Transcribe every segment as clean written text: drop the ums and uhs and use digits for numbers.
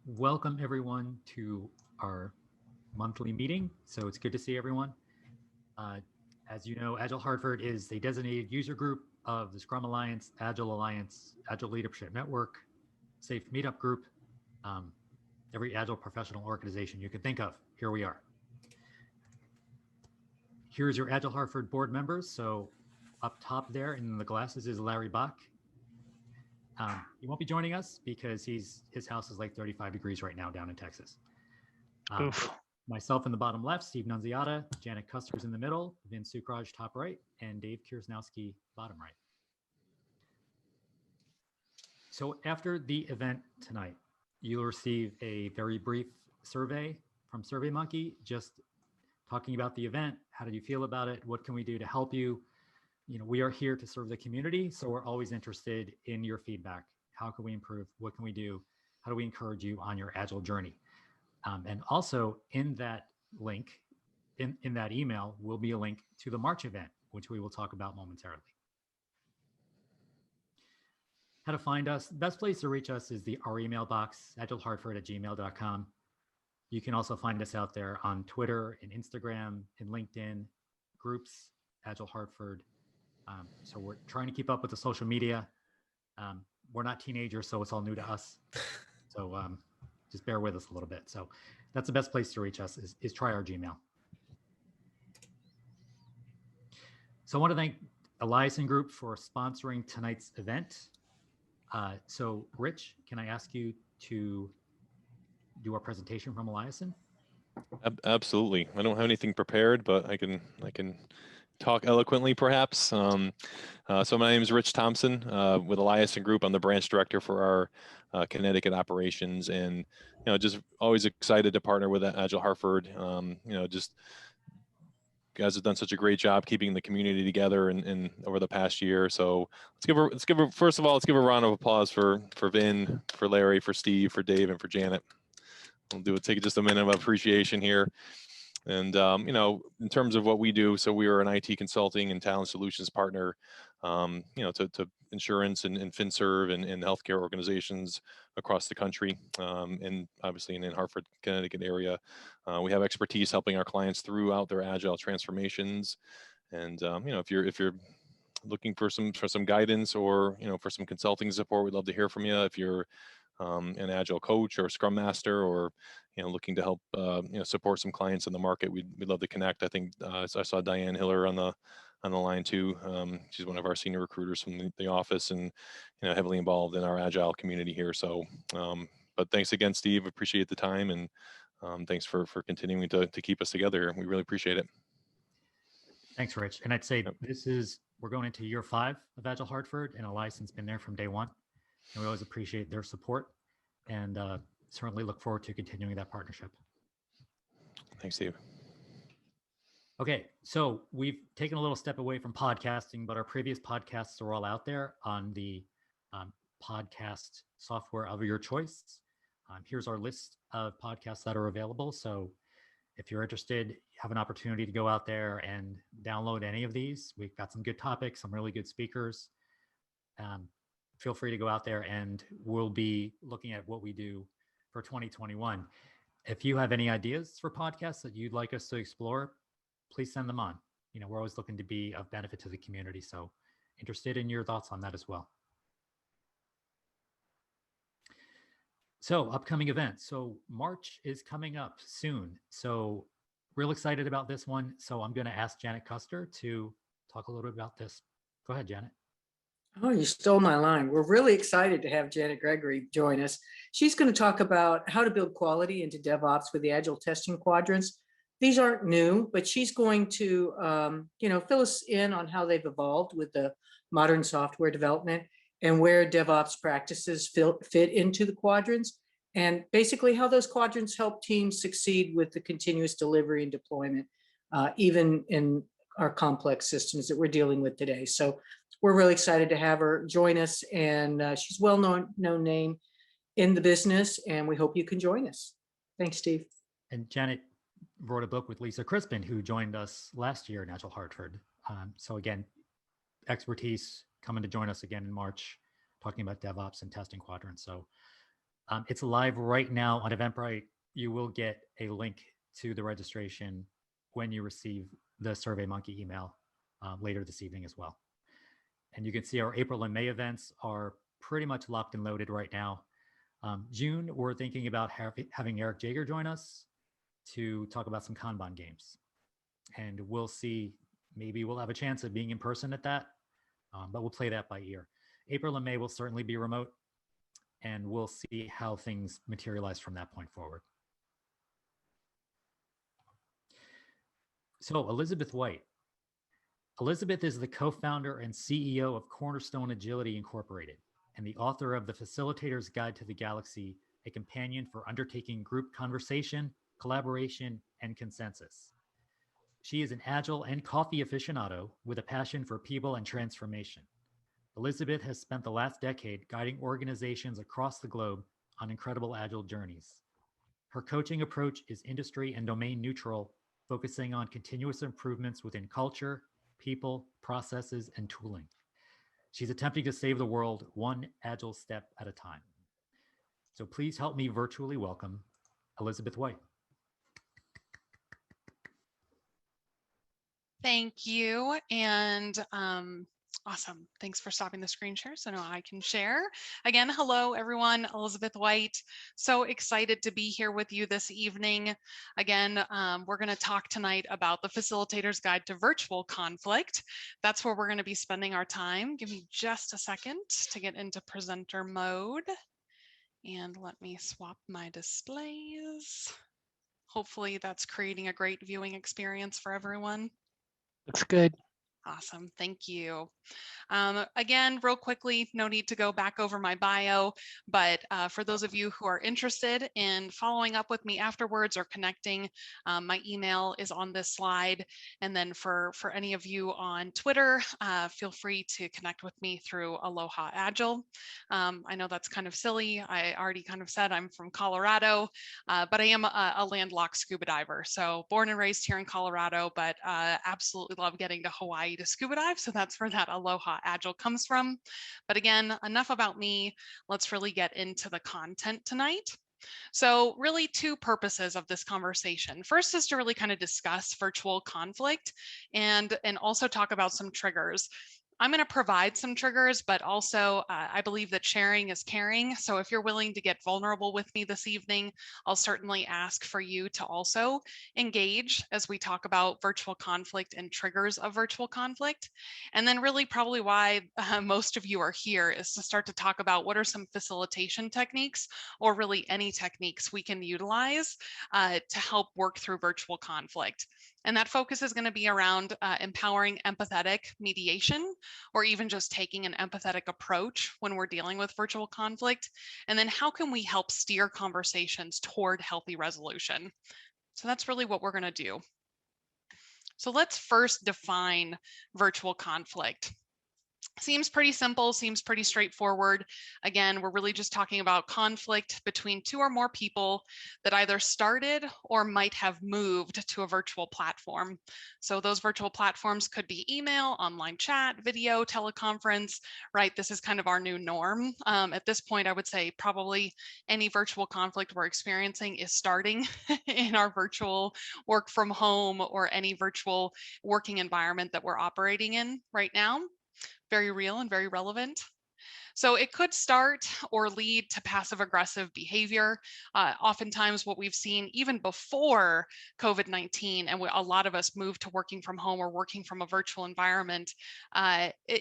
Welcome everyone to our monthly meeting. So it's good to see everyone. Uh, as you know, Agile Hartford is a designated user group of the Scrum Alliance, Agile Leadership Network, Safe Meetup Group, um, every Agile professional organization you can think of. Here we are. Here's your Agile Hartford board members. So up top there in the glasses is Larry Bach. He won't be joining us because his house is like 35 degrees right now down in Texas. Myself in the bottom left, Steve Nunziata, Janet Custer's in the middle, Vin Sukraj top right, and Dave Kiersnowski bottom right. So after the event tonight, you'll receive a very brief survey from SurveyMonkey, just talking about the event. How did you feel about it? What can we do to help you? You know, we are here to serve the community, so we're always interested in your feedback. How can we improve? What can we do? How do we encourage you on your Agile journey? And also in that link, in that email, will be a link to the March event, which we will talk about momentarily. How to find us. Best place to reach us is our email box, agilehartford@gmail.com. You can also find us out there on Twitter and Instagram and LinkedIn groups, Agile Hartford. So we're trying to keep up with the social media. We're not teenagers, so it's all new to us. So just bear with us a little bit. So that's the best place to reach us is try our Gmail. So I want to thank Eliason Group for sponsoring tonight's event. So Rich, can I ask you to do our presentation from Eliason? Absolutely. I don't have anything prepared, but I can talk eloquently, perhaps. So my name is Rich Thompson with Eliason Group. I'm the branch director for our Connecticut operations, and just always excited to partner with Agile Hartford. Just guys have done such a great job keeping the community together and over the past year. So let's give a round of applause for Vin, for Larry, for Steve, for Dave, and for Janet. We'll take just a minute of appreciation here. And, in terms of what we do, so we are an IT consulting and talent solutions partner, to insurance and FinServ and healthcare organizations across the country, and obviously in Hartford, Connecticut area. We have expertise helping our clients throughout their agile transformations. And, if you're looking for some guidance or, for some consulting support, we'd love to hear from you. If you're an agile coach or a scrum master, or looking to help support some clients in the market, we'd love to connect. I think I saw Diane Hiller on the line too. She's one of our senior recruiters from the office, and heavily involved in our agile community here. So but thanks again, Steve. Appreciate the time, and thanks for continuing to keep us together. We really appreciate it. Thanks, Rich. And I'd say we're going into year 5 of Agile Hartford, and Eliason's been there from day one. And we always appreciate their support, and certainly look forward to continuing that partnership. Thanks, Steve. Okay, so we've taken a little step away from podcasting, but our previous podcasts are all out there on the podcast software of your choice. Here's our list of podcasts that are available. So if you're interested, you have an opportunity to go out there and download any of these. We've got some good topics, some really good speakers. Feel free to go out there, and we'll be looking at what we do for 2021. If you have any ideas for podcasts that you'd like us to explore, please send them on. We're always looking to be of benefit to the community. So interested in your thoughts on that as well. So upcoming events. So March is coming up soon. So real excited about this one. So I'm going to ask Janet Custer to talk a little bit about this. Go ahead, Janet. Oh, you stole my line. We're really excited to have Janet Gregory join us. She's going to talk about how to build quality into DevOps with the Agile testing quadrants. These aren't new, but she's going to, fill us in on how they've evolved with the modern software development and where DevOps practices fit into the quadrants, and basically how those quadrants help teams succeed with the continuous delivery and deployment, even in our complex systems that we're dealing with today. So we're really excited to have her join us, and she's a well-known name in the business, and we hope you can join us. Thanks, Steve. And Janet wrote a book with Lisa Crispin, who joined us last year in Agile Hartford. So again, expertise coming to join us again in March, talking about DevOps and testing quadrants. So It's live right now on Eventbrite. You will get a link to the registration when you receive the SurveyMonkey email later this evening as well. And you can see our April and May events are pretty much locked and loaded right now. June, we're thinking about having Eric Jager join us to talk about some Kanban games. And we'll see, maybe we'll have a chance of being in person at that, but we'll play that by ear. April and May will certainly be remote, and we'll see how things materialize from that point forward. So Elizabeth White. Elizabeth is the co-founder and CEO of Cornerstone Agility Incorporated and the author of The Facilitator's Guide to the Galaxy, a companion for undertaking group conversation, collaboration, and consensus. She is an Agile and coffee aficionado with a passion for people and transformation. Elizabeth has spent the last decade guiding organizations across the globe on incredible Agile journeys. Her coaching approach is industry and domain neutral, focusing on continuous improvements within culture, people, processes, and tooling. She's attempting to save the world one Agile step at a time. So please help me virtually welcome Elizabeth White. Thank you. And awesome. Thanks for stopping the screen share so now I can share. Again, hello, everyone. Elizabeth White. So excited to be here with you this evening. Again, we're going to talk tonight about the Facilitator's Guide to Virtual Conflict. That's where we're going to be spending our time. Give me just a second to get into presenter mode. And let me swap my displays. Hopefully that's creating a great viewing experience for everyone. Looks good. Awesome. Thank you. Again, real quickly, no need to go back over my bio, but for those of you who are interested in following up with me afterwards or connecting, my email is on this slide. And then for any of you on Twitter, feel free to connect with me through Aloha Agile. I know that's kind of silly. I already kind of said I'm from Colorado, but I am a landlocked scuba diver. So born and raised here in Colorado, but absolutely love getting to Hawaii to scuba dive. So that's where that Aloha Agile comes from. But again, enough about me. Let's really get into the content tonight. So really two purposes of this conversation. First is to really kind of discuss virtual conflict and also talk about some triggers. I'm going to provide some triggers, but also I believe that sharing is caring. So if you're willing to get vulnerable with me this evening, I'll certainly ask for you to also engage as we talk about virtual conflict and triggers of virtual conflict. And then really probably why most of you are here is to start to talk about what are some facilitation techniques or really any techniques we can utilize to help work through virtual conflict. And that focus is going to be around empowering empathetic mediation, or even just taking an empathetic approach when we're dealing with virtual conflict. And then how can we help steer conversations toward healthy resolution? So that's really what we're going to do. So let's first define virtual conflict. Seems pretty simple, seems pretty straightforward. Again, we're really just talking about conflict between two or more people that either started or might have moved to a virtual platform. So those virtual platforms could be email, online chat, video, teleconference, right? This is kind of our new norm. At this point, I would say probably any virtual conflict we're experiencing is starting in our virtual work from home or any virtual working environment that we're operating in right now. Very real and very relevant. So it could start or lead to passive aggressive behavior. Oftentimes what we've seen even before COVID-19 and a lot of us moved to working from home or working from a virtual environment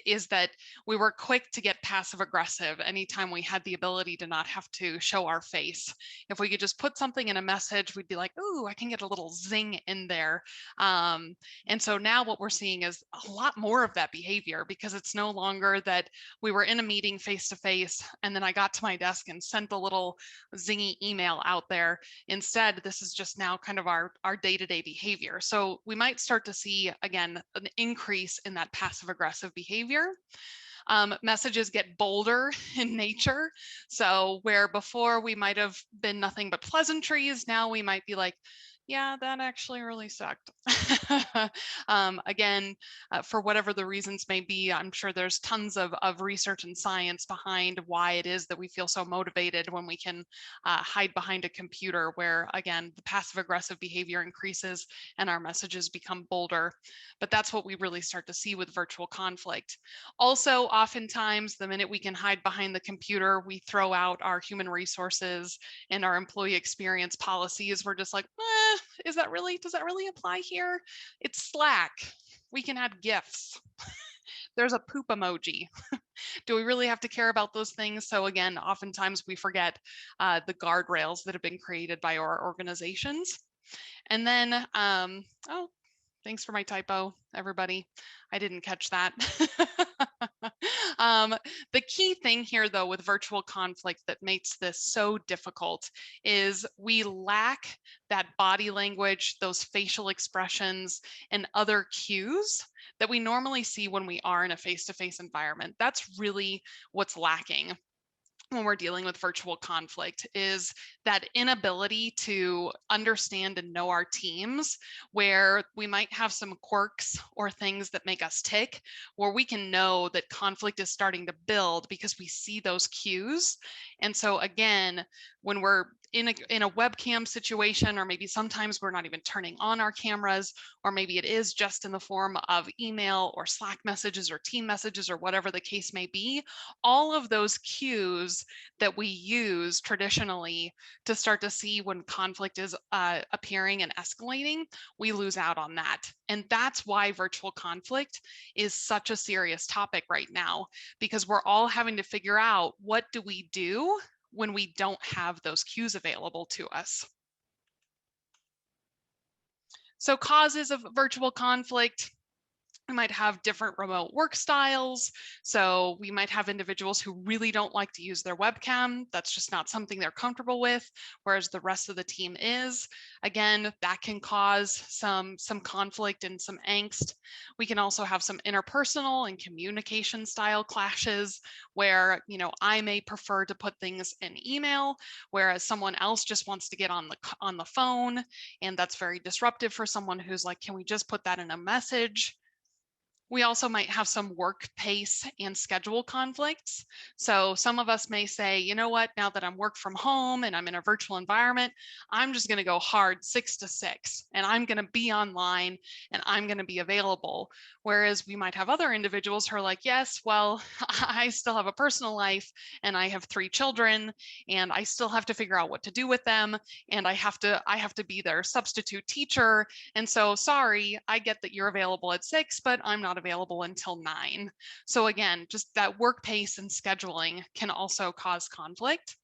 is that we were quick to get passive aggressive anytime we had the ability to not have to show our face. If we could just put something in a message, we'd be like, ooh, I can get a little zing in there. And so now what we're seeing is a lot more of that behavior because it's no longer that we were in a meeting face to face, and then I got to my desk and sent a little zingy email out there. Instead, this is just now kind of our day-to-day behavior. So we might start to see, again, an increase in that passive aggressive behavior. Messages get bolder in nature. So where before we might have been nothing but pleasantries, now we might be like, Yeah, that actually really sucked. Again, for whatever the reasons may be, I'm sure there's tons of research and science behind why it is that we feel so motivated when we can hide behind a computer where, again, the passive aggressive behavior increases and our messages become bolder. But that's what we really start to see with virtual conflict. Also, oftentimes, the minute we can hide behind the computer, we throw out our human resources and our employee experience policies. We're just like, does that really apply here? It's Slack. We can add GIFs. There's a poop emoji. Do we really have to care about those things? So again, oftentimes we forget the guardrails that have been created by our organizations. And then, oh, thanks for my typo, everybody. I didn't catch that. The key thing here, though, with virtual conflict that makes this so difficult is we lack that body language, those facial expressions, and other cues that we normally see when we are in a face-to-face environment. That's really what's lacking when we're dealing with virtual conflict, is that inability to understand and know our teams, where we might have some quirks or things that make us tick, where we can know that conflict is starting to build because we see those cues. And so again, when we're in a webcam situation, or maybe sometimes we're not even turning on our cameras, or maybe it is just in the form of email or Slack messages or team messages or whatever the case may be, all of those cues that we use traditionally to start to see when conflict is appearing and escalating, we lose out on that. And that's why virtual conflict is such a serious topic right now, because we're all having to figure out, what do we do when we don't have those cues available to us? So causes of virtual conflict: we might have different remote work styles. So we might have individuals who really don't like to use their webcam. That's just not something they're comfortable with, whereas the rest of the team is. Again, that can cause some conflict and some angst. We can also have some interpersonal and communication style clashes where, I may prefer to put things in email, whereas someone else just wants to get on the phone. And that's very disruptive for someone who's like, can we just put that in a message? We also might have some work pace and schedule conflicts. So some of us may say, you know what, now that I'm work from home and I'm in a virtual environment, I'm just going to go hard 6 to 6, and I'm going to be online and I'm going to be available. Whereas we might have other individuals who are like, yes, well, I still have a personal life and I have 3 children and I still have to figure out what to do with them. And I have to be their substitute teacher. And so, sorry, I get that you're available at 6, but I'm not available until 9. So again, just that work pace and scheduling can also cause conflict.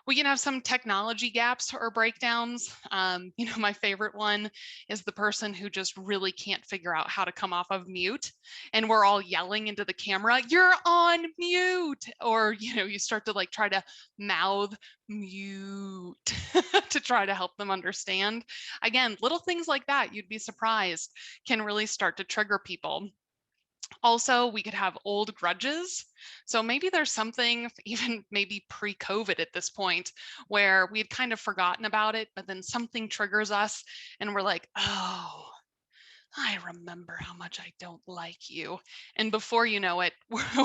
We can have some technology gaps or breakdowns. My favorite one is the person who just really can't figure out how to come off of mute, and we're all yelling into the camera, "You're on mute!" Or, you start to try to mouth mute to try to help them understand. Again, little things like that, you'd be surprised, can really start to trigger people. Also, we could have old grudges. So maybe there's something, even maybe pre-COVID at this point, where we had kind of forgotten about it, but then something triggers us and we're like, oh, I remember how much I don't like you. And before you know it,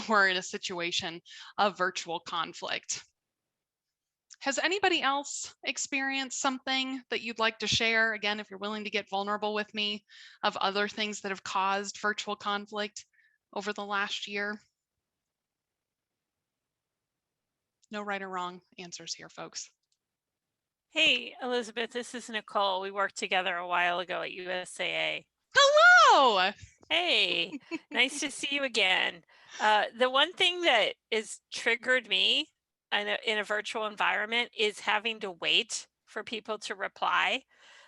we're in a situation of virtual conflict. Has anybody else experienced something that you'd like to share? Again, if you're willing to get vulnerable with me, of other things that have caused virtual conflict over the last year? No right or wrong answers here, folks. Hey, Elizabeth, this is Nicole. We worked together a while ago at USAA. Hello! Hey, nice to see you again. The one thing that is triggered me in a virtual environment is having to wait for people to reply,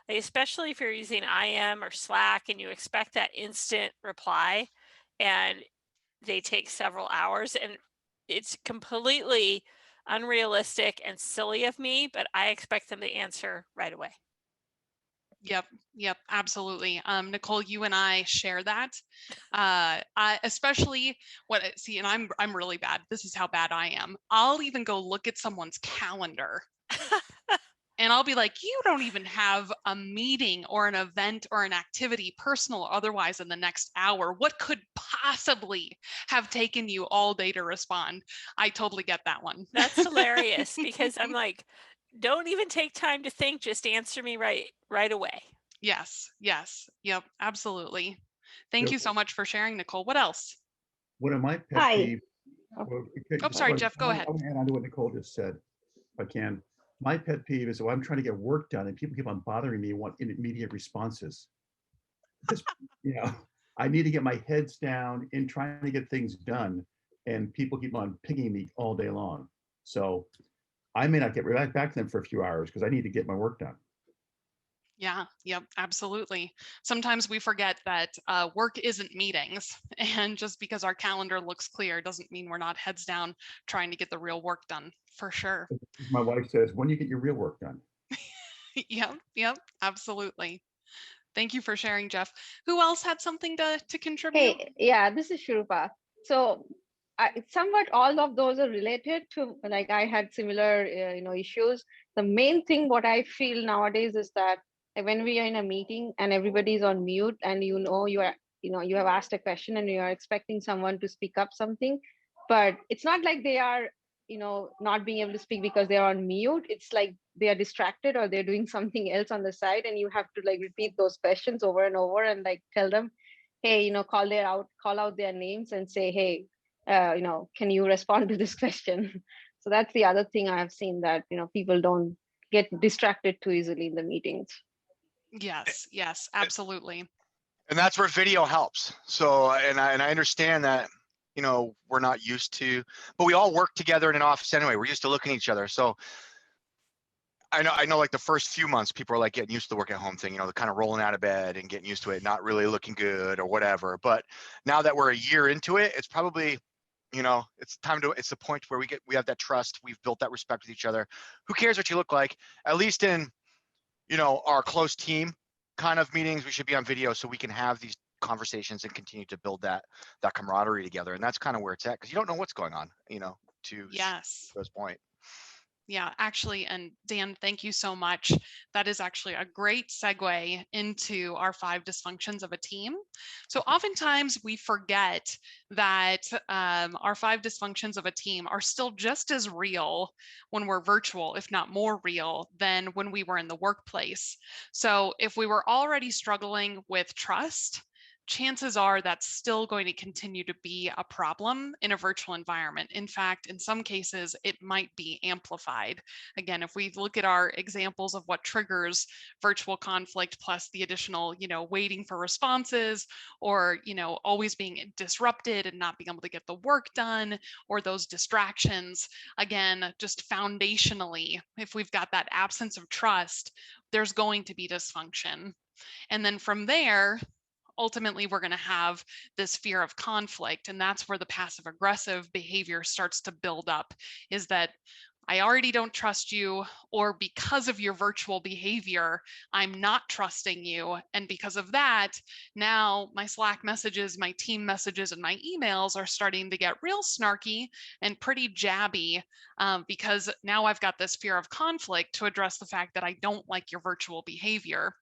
especially if you're using IM or Slack and you expect that instant reply and they take several hours, and it's completely unrealistic and silly of me, but I expect them to answer right away. Yep, absolutely. Nicole, you and I share that. Especially and I'm really bad. This is how bad I am. I'll even go look at someone's calendar And I'll be like, you don't even have a meeting or an event or an activity, personal or otherwise, in the next hour. What could possibly have taken you all day to respond? I totally get that one. That's hilarious, because I'm like, don't even take time to think, just answer me right away. Yes, yes, yep, absolutely. Thank Yep. you so much for sharing, Nicole. What else? One of my pet Hi. peeves. Oh, sorry, Jeff, go ahead. I want to add on to what Nicole just said, if I can. My pet peeve is, I'm trying to get work done and people keep on bothering me and want immediate responses. Just, I need to get my heads down in trying to get things done, and people keep on pinging me all day long. So I may not get right back to them for a few hours because I need to get my work done. Yeah, yep, absolutely. Sometimes we forget that work isn't meetings, and just because our calendar looks clear doesn't mean we're not heads down trying to get the real work done, for sure. My wife says, when you get your real work done? Yep, absolutely. Thank you for sharing, Jeff. Who else had something to contribute? Hey, yeah, this is Shrupa. So somewhat all of those are related to, like, I had similar, issues. The main thing what I feel nowadays is that when we are in a meeting and everybody's on mute, and you have asked a question and you are expecting someone to speak up something, but it's not like they are, not being able to speak because they're on mute. It's like they are distracted or they're doing something else on the side, and you have to like repeat those questions over and over and like tell them, hey, call out their names and say, hey, can you respond to this question? So that's the other thing I have seen, that people don't get distracted too easily in the meetings. Yes, yes, absolutely. And that's where video helps. So, and I understand that, we're not used to, but we all work together in an office anyway. We're used to looking at each other. So I know like the first few months, people are like getting used to the work at home thing, they're kind of rolling out of bed and getting used to it, not really looking good or whatever. But now that we're a year into it, it's probably, it's the point where we have that trust. We've built that respect with each other. Who cares what you look like? At least in, our close team kind of meetings, we should be on video so we can have these conversations and continue to build that camaraderie together. And that's kind of where it's at, because you don't know what's going on, to Yes. this point. Yeah, actually, and Dan, thank you so much. That is actually a great segue into our 5 dysfunctions of a team. So oftentimes we forget that our 5 dysfunctions of a team are still just as real when we're virtual, if not more real than when we were in the workplace. So if we were already struggling with trust, chances are that's still going to continue to be a problem in a virtual environment. In fact, in some cases, it might be amplified. Again, if we look at our examples of what triggers virtual conflict, plus the additional, waiting for responses, or, always being disrupted and not being able to get the work done, or those distractions, again, just foundationally, if we've got that absence of trust, there's going to be dysfunction. And then from there, ultimately, we're going to have this fear of conflict. And that's where the passive aggressive behavior starts to build up, is that I already don't trust you, or because of your virtual behavior, I'm not trusting you. And because of that, now my Slack messages, my team messages, and my emails are starting to get real snarky and pretty jabby, because now I've got this fear of conflict to address the fact that I don't like your virtual behavior.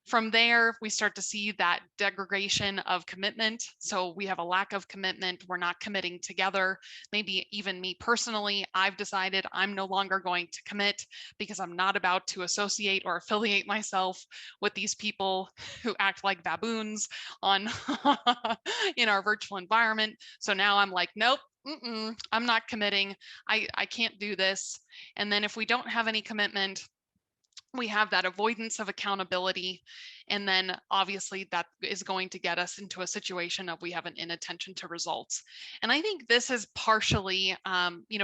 From there, we start to see that degradation of commitment. So we have a lack of commitment. We're not committing together. Maybe even me personally, I've decided I'm no longer going to commit because I'm not about to associate or affiliate myself with these people who act like baboons on in our virtual environment. So now I'm like, nope, I'm not committing. I can't do this. And then if we don't have any commitment, we have that avoidance of accountability. And then obviously that is going to get us into a situation of we have an inattention to results. And I think this is partially,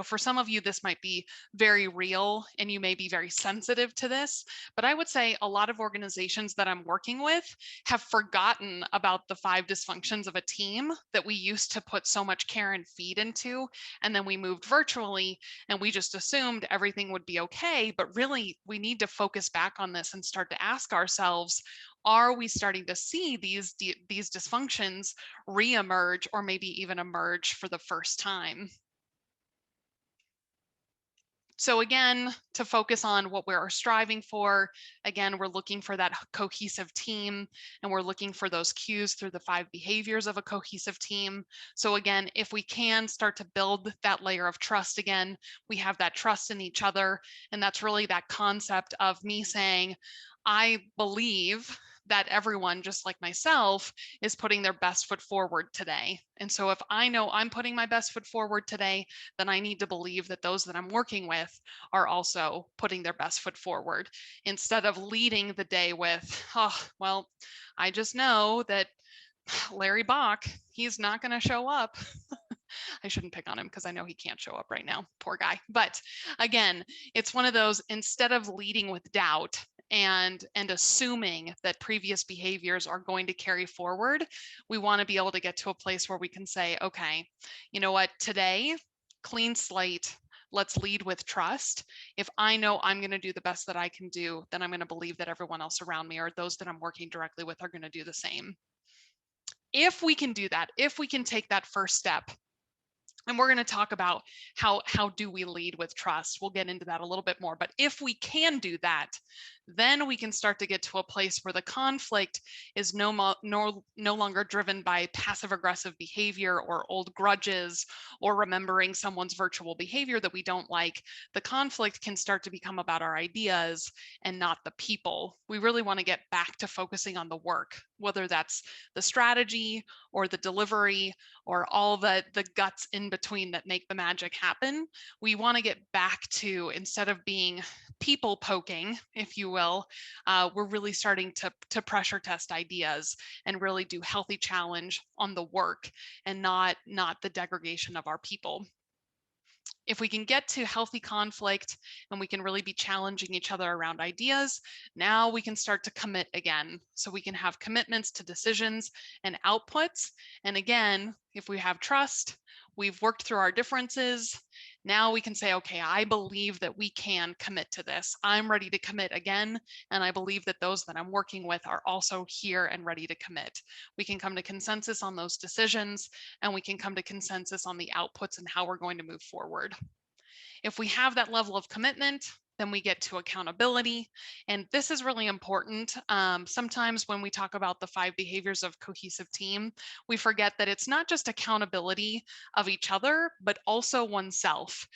for some of you, this might be very real and you may be very sensitive to this, but I would say a lot of organizations that I'm working with have forgotten about the 5 dysfunctions of a team that we used to put so much care and feed into. And then we moved virtually and we just assumed everything would be okay. But really, we need to focus back on this and start to ask ourselves, are we starting to see these dysfunctions reemerge, or maybe even emerge for the first time? So again, to focus on what we're striving for, again, we're looking for that cohesive team, and we're looking for those cues through the 5 behaviors of a cohesive team. So again, if we can start to build that layer of trust again, we have that trust in each other. And that's really that concept of me saying, I believe that everyone, just like myself, is putting their best foot forward today. And so if I know I'm putting my best foot forward today, then I need to believe that those that I'm working with are also putting their best foot forward, instead of leading the day with, oh, well, I just know that Larry Bach, he's not going to show up. I shouldn't pick on him because I know he can't show up right now. Poor guy. But again, it's one of those, instead of leading with doubt and assuming that previous behaviors are going to carry forward, we want to be able to get to a place where we can say, okay, you know what, today, clean slate. Let's lead with trust. If I know I'm going to do the best that I can do, then I'm going to believe that everyone else around me, or those that I'm working directly with, are going to do the same. If we can do that, if we can take that first step, and we're going to talk about how do we lead with trust. We'll get into that a little bit more. But if we can do that, then we can start to get to a place where the conflict is no longer driven by passive aggressive behavior or old grudges or remembering someone's virtual behavior that we don't like. The conflict can start to become about our ideas and not the people. We really want to get back to focusing on the work, whether that's the strategy or the delivery or all the guts in between that make the magic happen. We want to get back to, instead of being people poking, if you will, we're really starting to pressure test ideas and really do healthy challenge on the work and not the degradation of our people. If we can get to healthy conflict and we can really be challenging each other around ideas, now we can start to commit again. So we can have commitments to decisions and outputs. And again, if we have trust, we've worked through our differences. Now we can say, okay, I believe that we can commit to this. I'm ready to commit again. And I believe that those that I'm working with are also here and ready to commit. We can come to consensus on those decisions, and we can come to consensus on the outputs and how we're going to move forward. If we have that level of commitment, then we get to accountability. And this is really important. Sometimes when we talk about the 5 behaviors of cohesive team, we forget that it's not just accountability of each other, but also oneself.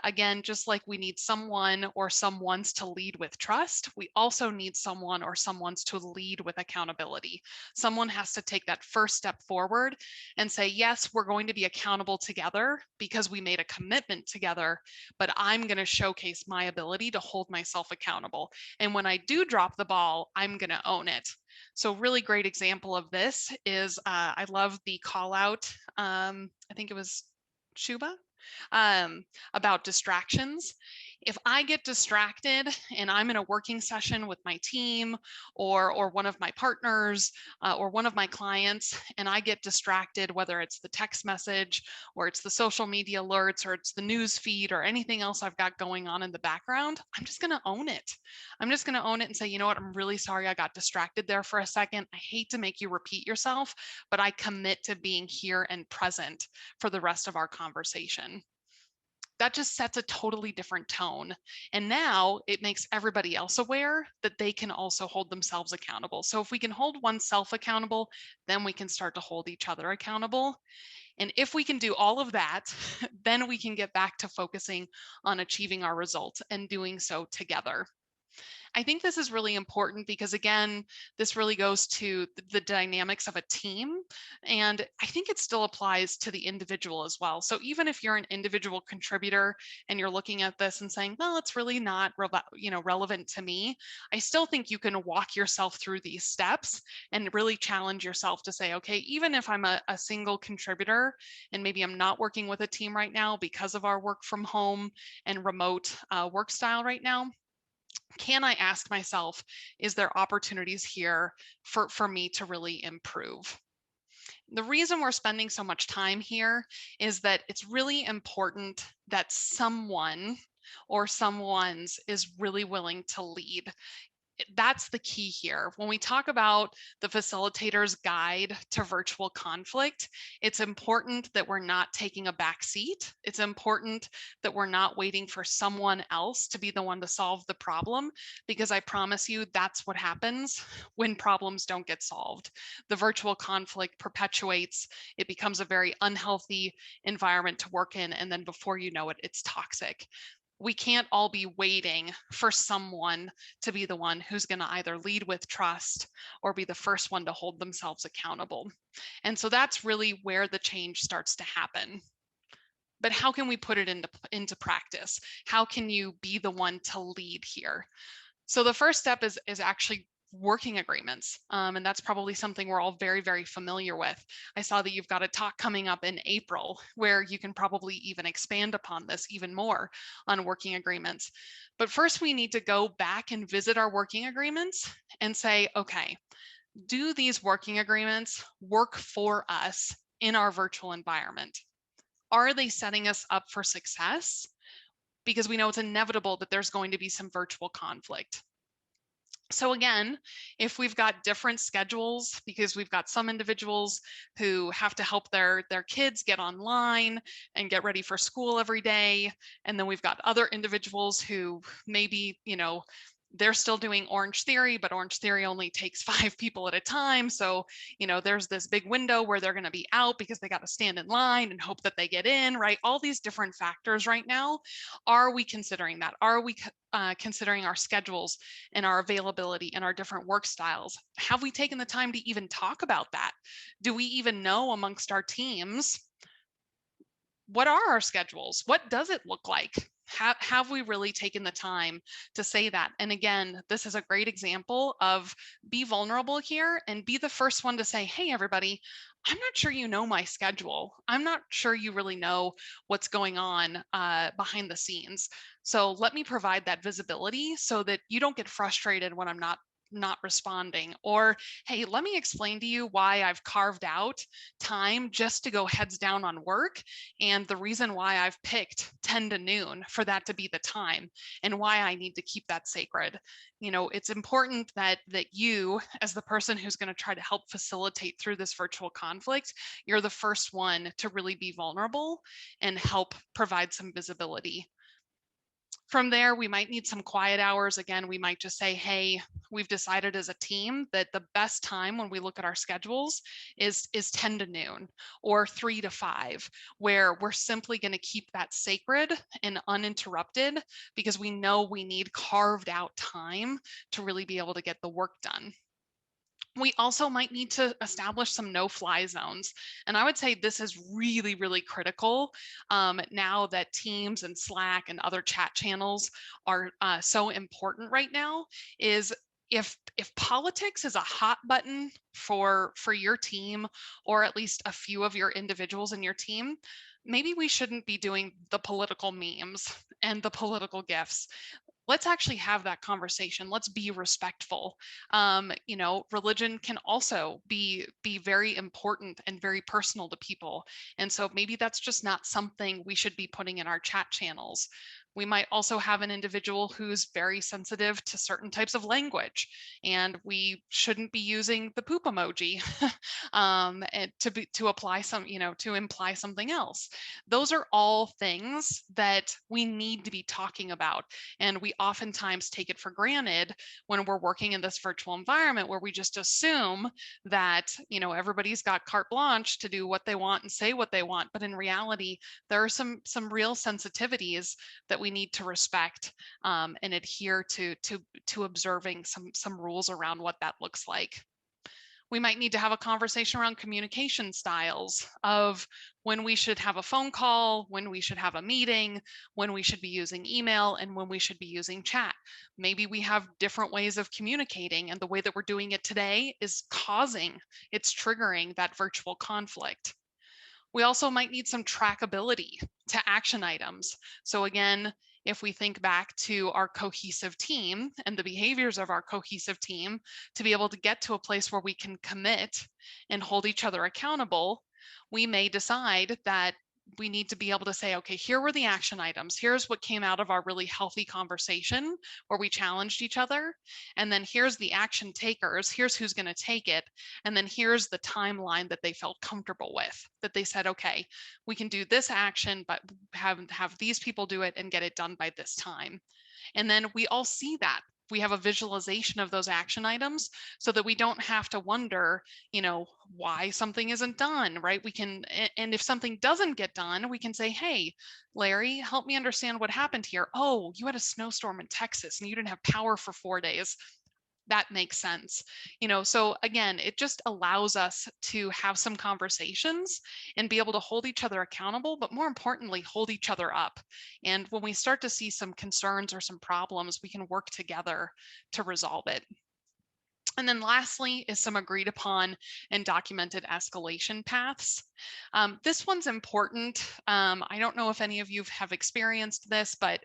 Again, just like we need someone or someones to lead with trust, we also need someone or someones to lead with accountability. Someone has to take that first step forward and say, yes, we're going to be accountable together because we made a commitment together, but I'm going to showcase my ability to hold myself accountable. And when I do drop the ball, I'm going to own it. So really great example of this is, I love the call out. I think it was Shuba, about distractions. If I get distracted and I'm in a working session with my team or one of my partners or one of my clients, and I get distracted, whether it's the text message or it's the social media alerts or it's the news feed or anything else I've got going on in the background, I'm just going to own it. I'm just going to own it and say, you know what, I'm really sorry I got distracted there for a second. I hate to make you repeat yourself, but I commit to being here and present for the rest of our conversation. That just sets a totally different tone. And now it makes everybody else aware that they can also hold themselves accountable. So if we can hold oneself accountable, then we can start to hold each other accountable. And if we can do all of that, then we can get back to focusing on achieving our results and doing so together. I think this is really important because, again, this really goes to the dynamics of a team. And I think it still applies to the individual as well. So even if you're an individual contributor and you're looking at this and saying, well, it's really not relevant to me, I still think you can walk yourself through these steps and really challenge yourself to say, okay, even if I'm a single contributor and maybe I'm not working with a team right now because of our work from home and remote work style right now, can I ask myself, is there opportunities here for me to really improve? The reason we're spending so much time here is that it's really important that someone or someone's is really willing to lead. that's the key here. When we talk about the facilitator's guide to virtual conflict, it's important that we're not taking a back seat. It's important that we're not waiting for someone else to be the one to solve the problem, because I promise you that's what happens when problems don't get solved. The virtual conflict perpetuates, it becomes a very unhealthy environment to work in, and then before you know it, it's toxic. We can't all be waiting for someone to be the one who's going to either lead with trust or be the first one to hold themselves accountable. And so that's really where the change starts to happen. But how can we put it into practice? How can you be the one to lead here? So the first step is actually working agreements. And that's probably something we're all very, very familiar with. I saw that you've got a talk coming up in April where you can probably even expand upon this even more on working agreements. But first we need to go back and visit our working agreements and say, okay, do these working agreements work for us in our virtual environment? Are they setting us up for success? Because we know it's inevitable that there's going to be some virtual conflict. So again, if we've got different schedules, because we've got some individuals who have to help their kids get online and get ready for school every day, and then we've got other individuals who maybe, they're still doing Orange Theory, but Orange Theory only takes 5 people at a time. So, there's this big window where they're going to be out because they got to stand in line and hope that they get in, right? All these different factors right now. Are we considering that? Are we considering our schedules and our availability and our different work styles? Have we taken the time to even talk about that? Do we even know amongst our teams, what are our schedules? What does it look like? Have we really taken the time to say that? And again, this is a great example of be vulnerable here and be the first one to say, hey, everybody, I'm not sure you know my schedule. I'm not sure you really know what's going on behind the scenes. So let me provide that visibility so that you don't get frustrated when I'm not responding. Or, hey, let me explain to you why I've carved out time just to go heads down on work, and the reason why I've picked 10 to noon for that to be the time, and why I need to keep that sacred. It's important that you, as the person who's going to try to help facilitate through this virtual conflict, you're the first one to really be vulnerable and help provide some visibility. From there, we might need some quiet hours. Again, we might just say, hey, we've decided as a team that the best time when we look at our schedules is 10 to noon or 3 to 5, where we're simply going to keep that sacred and uninterrupted because we know we need carved out time to really be able to get the work done. We also might need to establish some no-fly zones. And I would say this is really, really critical now that Teams and Slack and other chat channels are so important right now. Is if politics is a hot button for your team, or at least a few of your individuals in your team, maybe we shouldn't be doing the political memes and the political gifs. Let's actually have that conversation. Let's be respectful. Religion can also be very important and very personal to people. And so maybe that's just not something we should be putting in our chat channels. We might also have an individual who's very sensitive to certain types of language, and we shouldn't be using the poop emoji and to apply some, to imply something else. Those are all things that we need to be talking about, and we oftentimes take it for granted when we're working in this virtual environment, where we just assume that everybody's got carte blanche to do what they want and say what they want. But in reality, there are some real sensitivities that we need to respect and adhere to observing some rules around what that looks like. We might need to have a conversation around communication styles of when we should have a phone call, when we should have a meeting, when we should be using email, and when we should be using chat. Maybe we have different ways of communicating, and the way that we're doing it today is it's triggering that virtual conflict. We also might need some trackability to action items. So again, if we think back to our cohesive team and the behaviors of our cohesive team, to be able to get to a place where we can commit and hold each other accountable, we may decide that we need to be able to say, okay, here were the action items. Here's what came out of our really healthy conversation where we challenged each other. And then here's the action takers. Here's who's going to take it. And then here's the timeline that they felt comfortable with, that they said, okay, we can do this action, but have these people do it and get it done by this time. And then we all see that. We have a visualization of those action items so that we don't have to wonder, why something isn't done, right? We can, and if something doesn't get done, we can say, hey, Larry, help me understand what happened here. Oh, you had a snowstorm in Texas and you didn't have power for 4 days. That makes sense. So again, it just allows us to have some conversations and be able to hold each other accountable, but more importantly, hold each other up. And when we start to see some concerns or some problems, we can work together to resolve it. And then lastly is some agreed upon and documented escalation paths. This one's important. I don't know if any of you have experienced this, but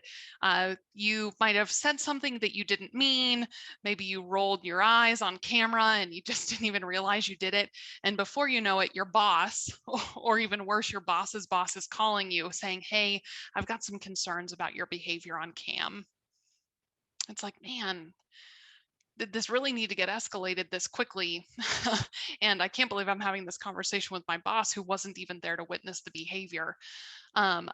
you might have said something that you didn't mean. Maybe you rolled your eyes on camera and you just didn't even realize you did it. And before you know it, your boss, or even worse, your boss's boss is calling you saying, hey, I've got some concerns about your behavior on cam. It's like, man, did this really need to get escalated this quickly? And I can't believe I'm having this conversation with my boss who wasn't even there to witness the behavior.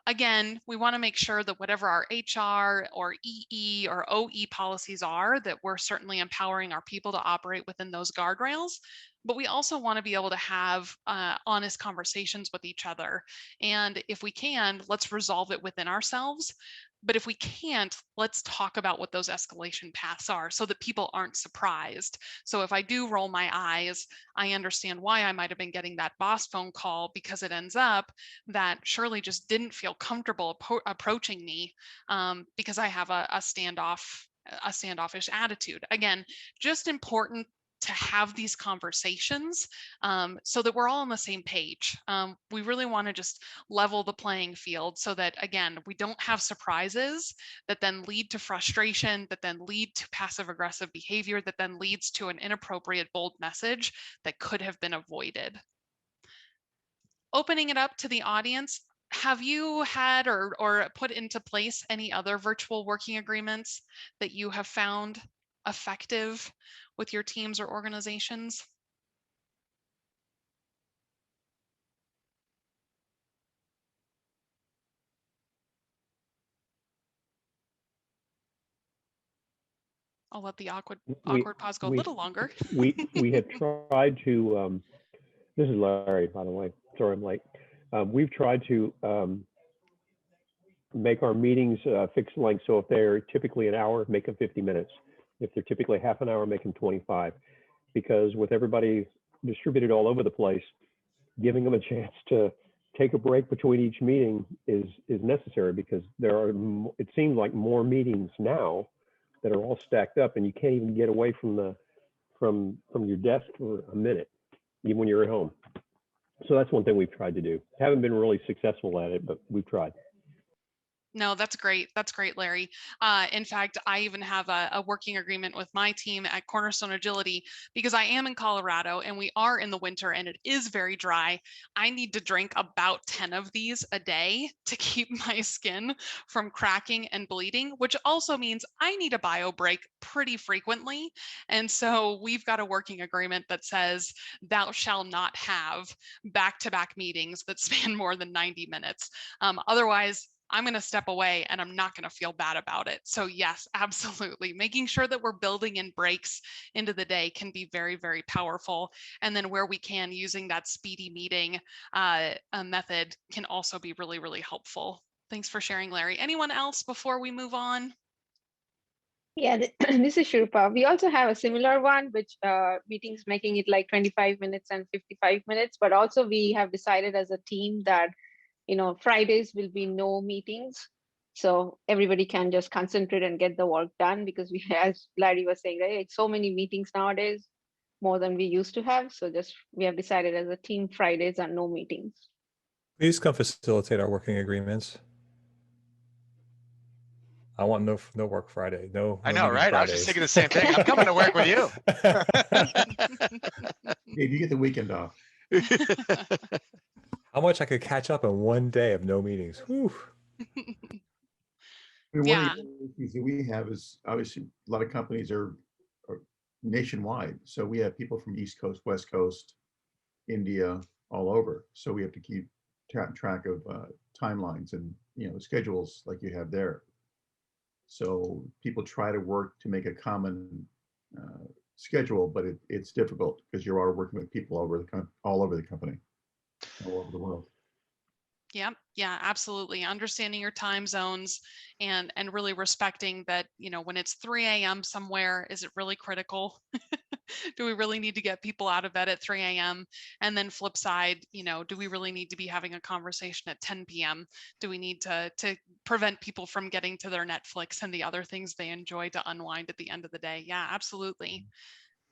Again, we want to make sure that whatever our HR or EE or OE policies are, that we're certainly empowering our people to operate within those guardrails. But we also want to be able to have honest conversations with each other. And if we can, let's resolve it within ourselves. But if we can't, let's talk about what those escalation paths are so that people aren't surprised. So if I do roll my eyes, I understand why I might have been getting that boss phone call, because it ends up that Shirley just didn't feel comfortable approaching me because I have a standoffish attitude. Again, just important to have these conversations so that we're all on the same page. We really want to just level the playing field so that, again, we don't have surprises that then lead to frustration, that then lead to passive aggressive behavior, that then leads to an inappropriate, bold message that could have been avoided. Opening it up to the audience, have you had or put into place any other virtual working agreements that you have found effective with your teams or organizations? I'll let the awkward pause go a little longer. we have tried to, this is Larry, by the way, sorry I'm late. We've tried to make our meetings fixed length. So if they're typically an hour, make them 50 minutes. If they're typically half an hour, make them 25. Because with everybody distributed all over the place, giving them a chance to take a break between each meeting is necessary, because there are, it seems like, more meetings now that are all stacked up, and you can't even get away from your desk for a minute, even when you're at home. So that's one thing we've tried to do. Haven't been really successful at it, but we've tried. No, that's great. That's great, Larry. In fact, I even have a working agreement with my team at Cornerstone Agility, because I am in Colorado and we are in the winter and it is very dry. I need to drink about 10 of these a day to keep my skin from cracking and bleeding, which also means I need a bio break pretty frequently. And so we've got a working agreement that says thou shall not have back-to-back meetings that span more than 90 minutes. Otherwise, I'm going to step away and I'm not going to feel bad about it. So yes, absolutely. Making sure that we're building in breaks into the day can be very, very powerful. And then where we can, using that speedy meeting method can also be really, really helpful. Thanks for sharing, Larry. Anyone else before we move on? Yeah, this is Shrupa. We also have a similar one, which meetings making it like 25 minutes and 55 minutes. But also we have decided as a team that Fridays will be no meetings. So everybody can just concentrate and get the work done, because we, as Larry was saying, right, so many meetings nowadays, more than we used to have. So we have decided as a team, Fridays are no meetings. Please come facilitate our working agreements. I want no work Friday. No. I know, right? Fridays. I was just thinking the same thing. I'm coming to work with you. Hey, you get the weekend off. How much I could catch up in one day of no meetings. Whew. I mean, one Yeah. of the issues that we have is obviously a lot of companies are nationwide. So we have people from East Coast, West Coast, India, all over. So we have to keep track of timelines and schedules like you have there. So people try to work to make a common schedule, but it's difficult because you're all working with people all over the company, all over the world. Yep. Yeah, absolutely. Understanding your time zones and really respecting that, when it's 3 a.m. somewhere, is it really critical? Do we really need to get people out of bed at 3 a.m.? And then flip side, do we really need to be having a conversation at 10 p.m.? Do we need to prevent people from getting to their Netflix and the other things they enjoy to unwind at the end of the day? Yeah, absolutely.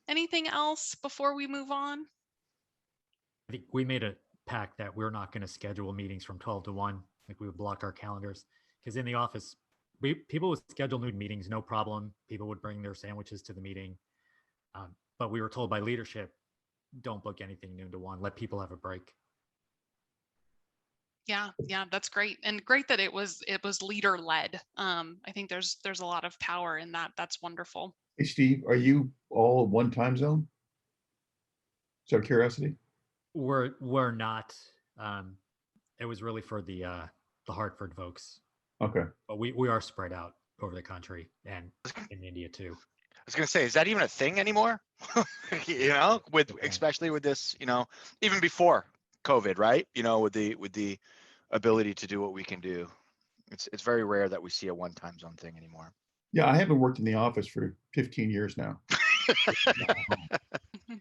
Anything else before we move on? I think we made a pact that we're not going to schedule meetings from 12 to 1. Like we would block our calendars because in the office, people would schedule new meetings, no problem. People would bring their sandwiches to the meeting. But we were told by leadership, don't book anything noon to 1. Let people have a break. Yeah, that's great. And great that it was leader led. I think there's a lot of power in that. That's wonderful. Hey, Steve, are you all one time zone? So curiosity. We're not. It was really for the Hartford folks. Okay. But we are spread out over the country and in India too. I was going to say, is that even a thing anymore? Especially with this, even before COVID, right? With the ability to do what we can do. It's very rare that we see a one time zone thing anymore. Yeah, I haven't worked in the office for 15 years now.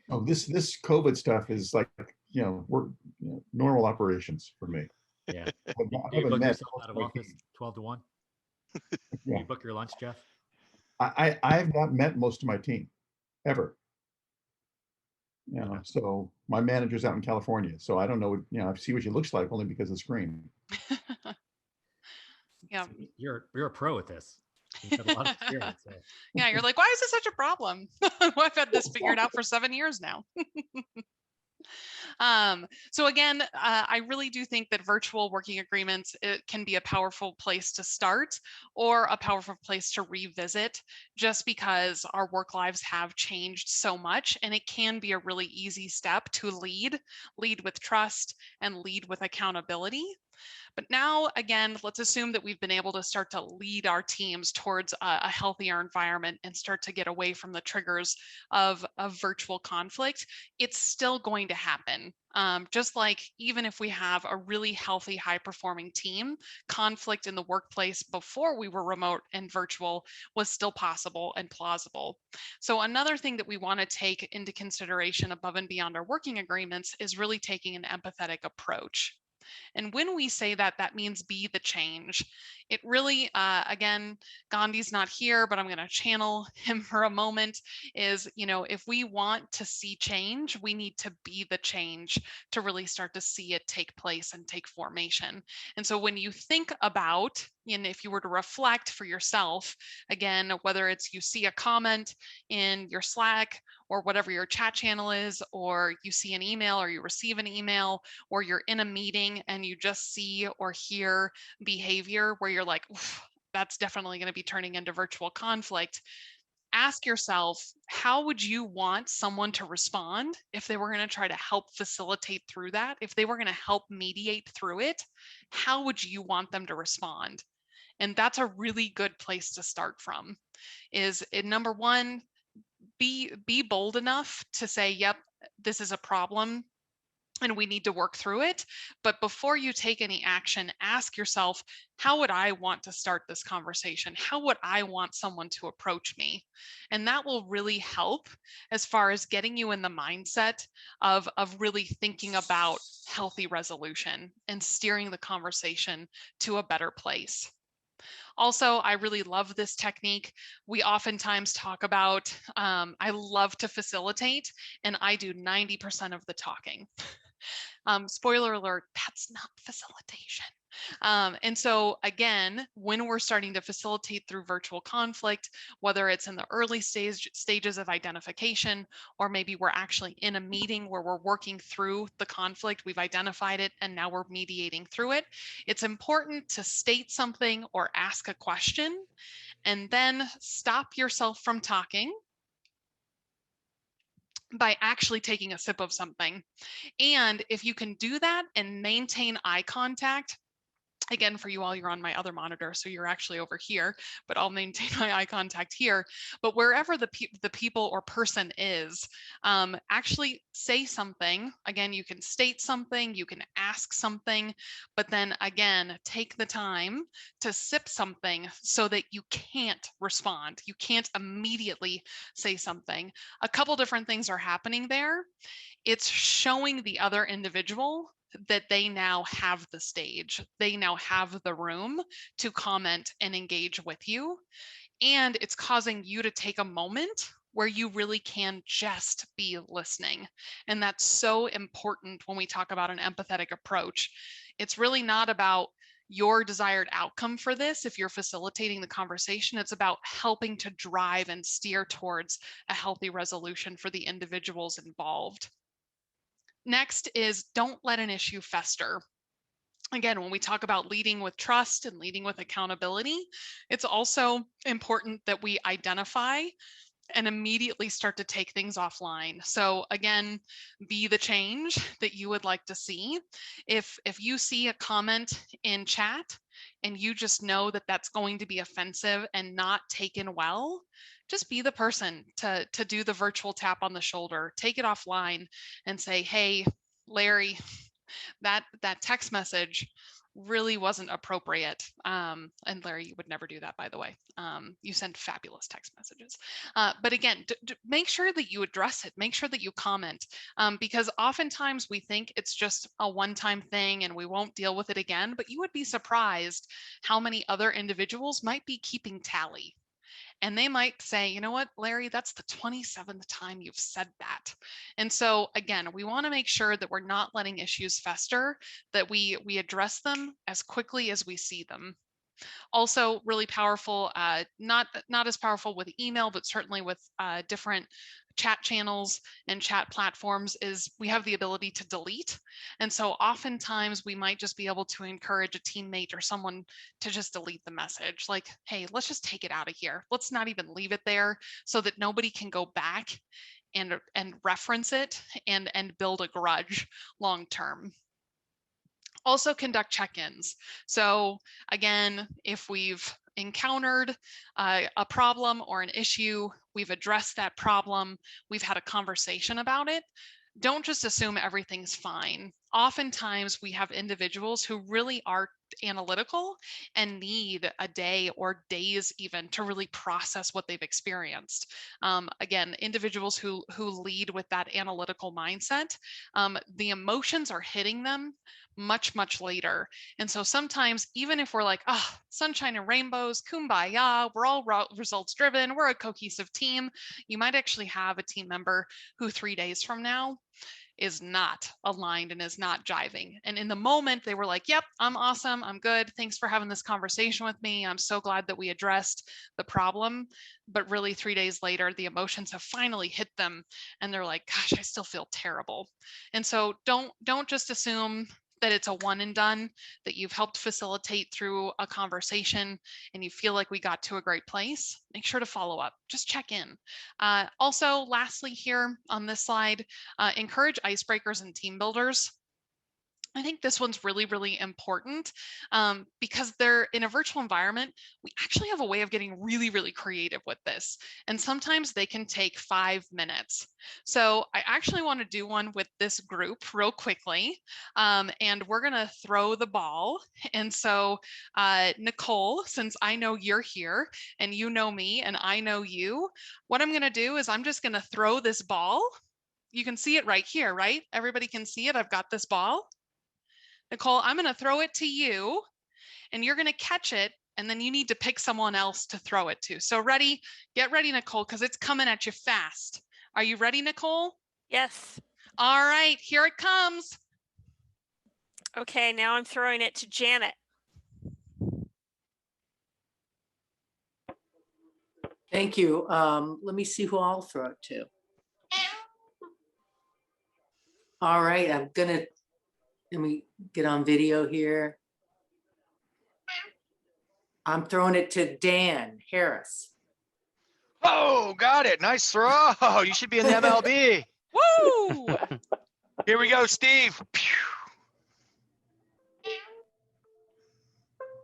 Oh, this COVID stuff is like, normal operations for me. Yeah. I You haven't book met yourself out of office 12 to 1? Yeah. You book your lunch, Jeff? I've not met most of my team ever. So my manager's out in California, so I don't know. I see what she looks like only because of the screen. Yeah. You're a pro at this. You've had a lot of experience. So. Yeah, you're like, why is this such a problem? I've had this figured out for 7 years now. So again, I really do think that virtual working agreements, it can be a powerful place to start or a powerful place to revisit, just because our work lives have changed so much, and it can be a really easy step to lead with trust and lead with accountability. But now, again, let's assume that we've been able to start to lead our teams towards a healthier environment and start to get away from the triggers of virtual conflict. It's still going to happen. Just like even if we have a really healthy, high-performing team, conflict in the workplace before we were remote and virtual was still possible and plausible. So another thing that we want to take into consideration above and beyond our working agreements is really taking an empathetic approach. And when we say that, that means be the change. It really, again, Gandhi's not here, but I'm going to channel him for a moment, is, if we want to see change, we need to be the change to really start to see it take place and take formation. And so when you think about, and if you were to reflect for yourself, again, whether it's you see a comment in your Slack or whatever your chat channel is, or you see an email or you receive an email, or you're in a meeting and you just see or hear behavior where you're like, that's definitely going to be turning into virtual conflict. Ask yourself, how would you want someone to respond if they were going to try to help facilitate through that? If they were going to help mediate through it, how would you want them to respond? And that's a really good place to start from. Is number one, be bold enough to say, yep, this is a problem and we need to work through it. But before you take any action, ask yourself, how would I want to start this conversation? How would I want someone to approach me? And that will really help as far as getting you in the mindset of really thinking about healthy resolution and steering the conversation to a better place. Also, I really love this technique. We oftentimes talk about, I love to facilitate, and I do 90% of the talking. Spoiler alert, that's not facilitation. And so again, when we're starting to facilitate through virtual conflict, whether it's in the early stages of identification, or maybe we're actually in a meeting where we're working through the conflict, we've identified it, and now we're mediating through it, it's important to state something or ask a question, and then stop yourself from talking by actually taking a sip of something. And if you can do that and maintain eye contact, again, for you all, you're on my other monitor, so you're actually over here, but I'll maintain my eye contact here. But wherever the people or person is, actually say something. Again, you can state something, you can ask something, but then again, take the time to sip something so that you can't respond. You can't immediately say something. A couple different things are happening there. It's showing the other individual that they now have the stage, they now have the room to comment and engage with you. And it's causing you to take a moment where you really can just be listening. And that's so important when we talk about an empathetic approach. It's really not about your desired outcome for this. If you're facilitating the conversation, it's about helping to drive and steer towards a healthy resolution for the individuals involved. Next is don't let an issue fester. Again, when we talk about leading with trust and leading with accountability, it's also important that we identify and immediately start to take things offline. So again, be the change that you would like to see. If you see a comment in chat and you just know that that's going to be offensive and not taken well, just be the person to do the virtual tap on the shoulder, take it offline and say, hey, Larry, that text message really wasn't appropriate. And Larry, you would never do that, by the way. You send fabulous text messages. But again, make sure that you address it. Make sure that you comment, because oftentimes we think it's just a one-time thing and we won't deal with it again, but you would be surprised how many other individuals might be keeping tally. And they might say, you know what, Larry, that's the 27th time you've said that. And so again, we want to make sure that we're not letting issues fester, that we address them as quickly as we see them. Also really powerful, not as powerful with email, but certainly with different chat channels and chat platforms, is we have the ability to delete. And so oftentimes we might just be able to encourage a teammate or someone to just delete the message, like, hey, let's just take it out of here. Let's not even leave it there so that nobody can go back and reference it and build a grudge long term. Also conduct check-ins. So again, if we've encountered a problem or an issue, we've addressed that problem, we've had a conversation about it, don't just assume everything's fine. Oftentimes we have individuals who really are analytical and need a day or days even to really process what they've experienced. Again, individuals who lead with that analytical mindset, the emotions are hitting them much later. And so sometimes, even if we're like, oh, sunshine and rainbows, kumbaya, we're all results driven, we're a cohesive team, you might actually have a team member who 3 days from now is not aligned and is not jiving. And in the moment they were like, yep, I'm awesome, I'm good, thanks for having this conversation with me, I'm so glad that we addressed the problem. But really 3 days later, the emotions have finally hit them and they're like, gosh, I still feel terrible. And so don't just assume that it's a one and done, that you've helped facilitate through a conversation and you feel like we got to a great place. Make sure to follow up, just check in. Also, lastly here on this slide, encourage icebreakers and team builders. I think this one's really important, because they're in a virtual environment. We actually have a way of getting really creative with this. And sometimes they can take 5 minutes. So I actually want to do one with this group real quickly. And we're going to throw the ball. And so Nicole, since I know you're here and you know me and I know you, what I'm going to do is I'm just going to throw this ball. You can see it right here, right? Everybody can see it. I've got this ball. Nicole, I'm going to throw it to you and you're going to catch it. And then you need to pick someone else to throw it to. So ready? Get ready, Nicole, because it's coming at you fast. Are you ready, Nicole? Yes. All right, here it comes. Okay, now I'm throwing it to Janet. Thank you. Let me see who I'll throw it to. All right, let me get on video here. I'm throwing it to Dan Harris. Oh, got it. Nice throw. You should be in the MLB. Woo! Here we go, Steve.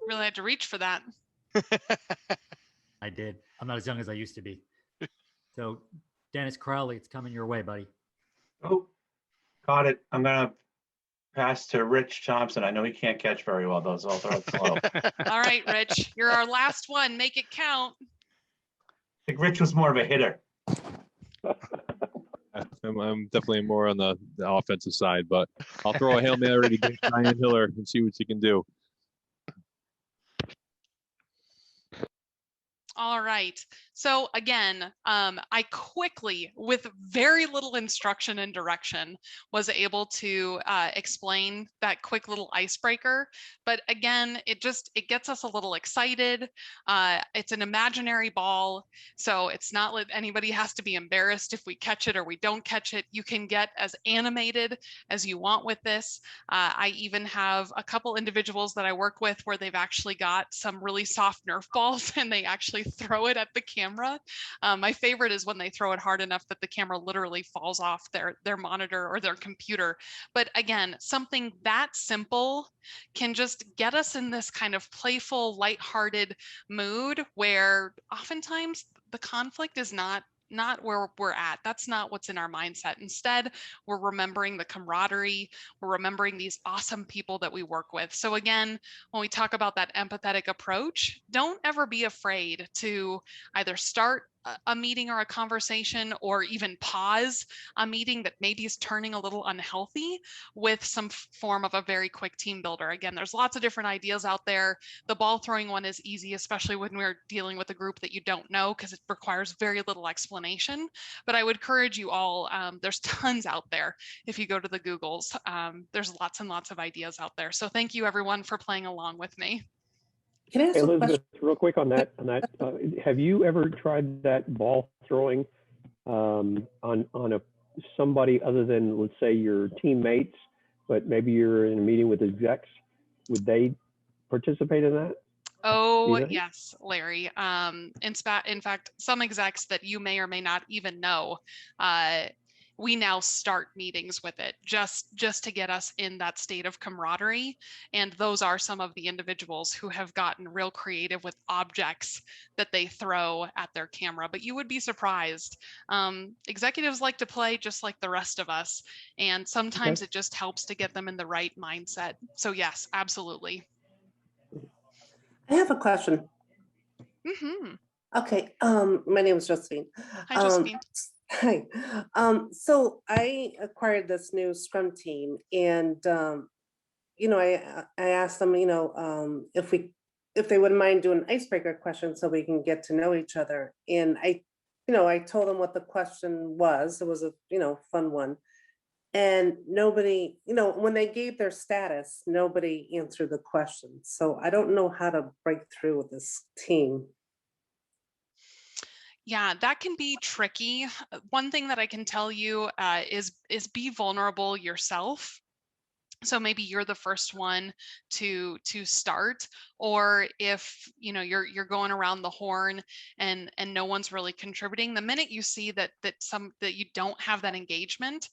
Really had to reach for that. I did. I'm not as young as I used to be. So, Dennis Crowley, it's coming your way, buddy. Oh, got it. I'm going to pass to Rich Thompson. I know he can't catch very well, though, so I'll throw it slow. All right, Rich, you're our last one. Make it count. I think Rich was more of a hitter. I'm definitely more on the offensive side, but I'll throw a Hail Mary to Diane Hiller and see what she can do. All right. So again, I quickly, with very little instruction and direction, was able to explain that quick little icebreaker. But again, it gets us a little excited. It's an imaginary ball, so it's not like anybody has to be embarrassed if we catch it or we don't catch it. You can get as animated as you want with this. I even have a couple individuals that I work with where they've actually got some really soft Nerf balls and they actually throw it at the camera. My favorite is when they throw it hard enough that the camera literally falls off their monitor or their computer. But again, something that simple can just get us in this kind of playful, lighthearted mood where oftentimes the conflict is not where we're at. That's not what's in our mindset. Instead, we're remembering the camaraderie. We're remembering these awesome people that we work with. So again, when we talk about that empathetic approach, don't ever be afraid to either start a meeting or a conversation or even pause a meeting that maybe is turning a little unhealthy with some form of a very quick team builder. Again, there's lots of different ideas out there. The ball throwing one is easy, especially when we're dealing with a group that you don't know because it requires very little explanation. But I would encourage you all, there's tons out there. If you go to the Googles, there's lots and lots of ideas out there. So thank you everyone for playing along with me. Can I ask Hey, a Elizabeth, question? real quick on that. Have you ever tried that ball throwing on somebody other than, let's say, your teammates, but maybe you're in a meeting with execs? Would they participate in that? Oh, yes, Larry. In fact, some execs that you may or may not even know, we now start meetings with it just to get us in that state of camaraderie. And those are some of the individuals who have gotten real creative with objects that they throw at their camera. But you would be surprised. Executives like to play just like the rest of us. And sometimes it just helps to get them in the right mindset. So yes, absolutely. I have a question. Mm-hmm. Okay, my name is Josephine. Hi, Josephine. Hi. So I acquired this new Scrum team, and I asked them, if they wouldn't mind doing an icebreaker question so we can get to know each other. And I told them what the question was. It was a fun one. And nobody, when they gave their status, nobody answered the question. So I don't know how to break through with this team. Yeah, that can be tricky. One thing that I can tell you is be vulnerable yourself. So maybe you're the first one to start, or if you're going around the horn and no one's really contributing. The minute you see that you don't have that engagement,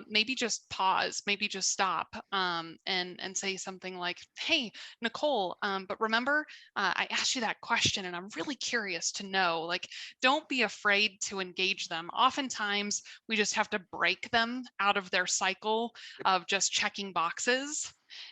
maybe just pause, maybe just stop, and say something like, "Hey, Nicole, but remember, I asked you that question, and I'm really curious to know." Like, don't be afraid to engage them. Oftentimes, we just have to break them out of their cycle of just checking boxes.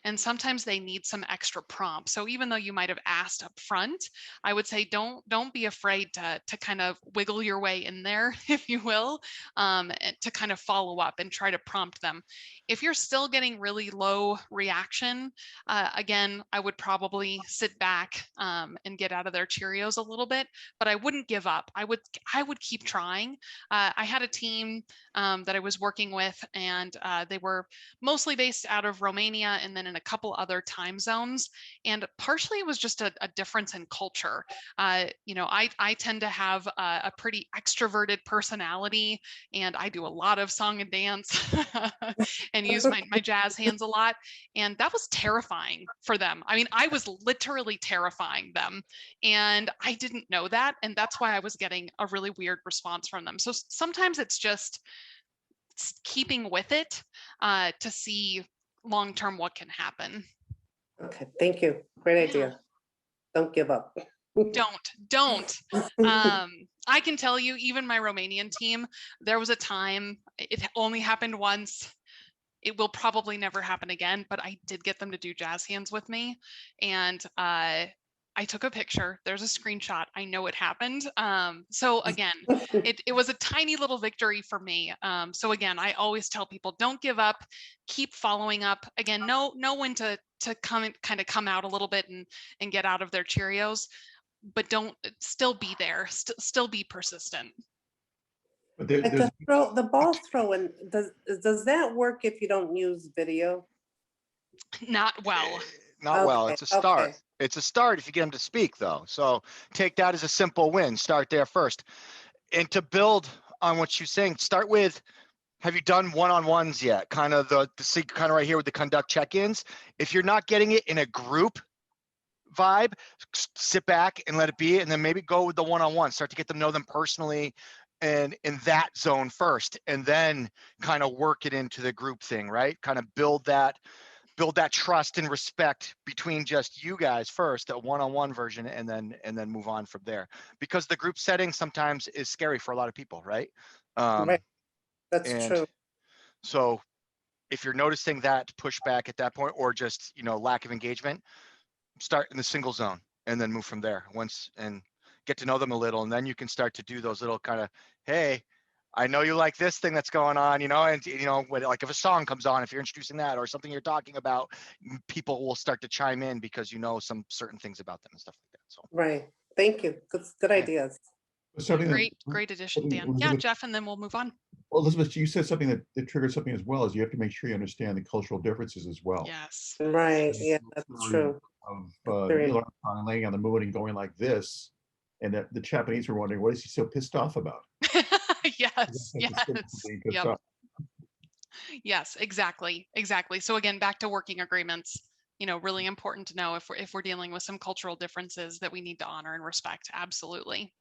And sometimes they need some extra prompts. So even though you might have asked up front, I would say don't be afraid to kind of wiggle your way in there, if you will, to kind of follow up and try to prompt them. If you're still getting really low reaction, again, I would probably sit back and get out of their Cheerios a little bit, but I wouldn't give up. I would keep trying. I had a team that I was working with, and they were mostly based out of Romania and then in a couple other time zones. And partially it was just a difference in culture. I tend to have a pretty extroverted personality, and I do a lot of song and dance and use my jazz hands a lot. And that was terrifying for them. I mean, I was literally terrifying them, and I didn't know that. And that's why I was getting a really weird response from them. So sometimes it's just keeping with it to see long-term what can happen. Okay, thank you. Great idea. Don't give up. Don't. I can tell you, even my Romanian team, there was a time, it only happened once. It will probably never happen again, but I did get them to do jazz hands with me. And I took a picture. There's a screenshot. I know it happened. So again, it was a tiny little victory for me. So again, I always tell people, don't give up, keep following up. Again, know when to come out a little bit and get out of their Cheerios, but don't still be there, still be persistent. But Like the ball throwing, does that work if you don't use video? Not well. Not well. It's a start. Okay. It's a start if you get them to speak, though. So take that as a simple win. Start there first. And to build on what you're saying, start with, have you done one-on-ones yet? Kind of kind of right here with the conduct check-ins. If you're not getting it in a group vibe, sit back and let it be, and then maybe go with the one-on-one. Start to get them know them personally and in that zone first, and then kind of work it into the group thing, right? Kind of build that trust and respect between just you guys first, a one-on-one version, and then move on from there. Because the group setting sometimes is scary for a lot of people, right? Right. That's true. So if you're noticing that pushback at that point, or just lack of engagement, start in the single zone and then move from there and get to know them a little, and then you can start to do those little kind of, hey, I know you like this thing that's going on, and when, like if a song comes on, if you're introducing that or something you're talking about, people will start to chime in because some certain things about them and stuff like that. So right. Thank you. Good ideas. Great addition, Dan. Yeah, Jeff, and then we'll move on. Well, Elizabeth, you said something that triggered something as well, is you have to make sure you understand the cultural differences as well. Yes. Right. Yeah, that's true. Of Neil Armstrong laying on the moon and going like this, and that the Japanese were wondering, what is he so pissed off about? Yes. Yep. Yes, exactly. So again, back to working agreements. Really important to know if we're dealing with some cultural differences that we need to honor and respect. Absolutely.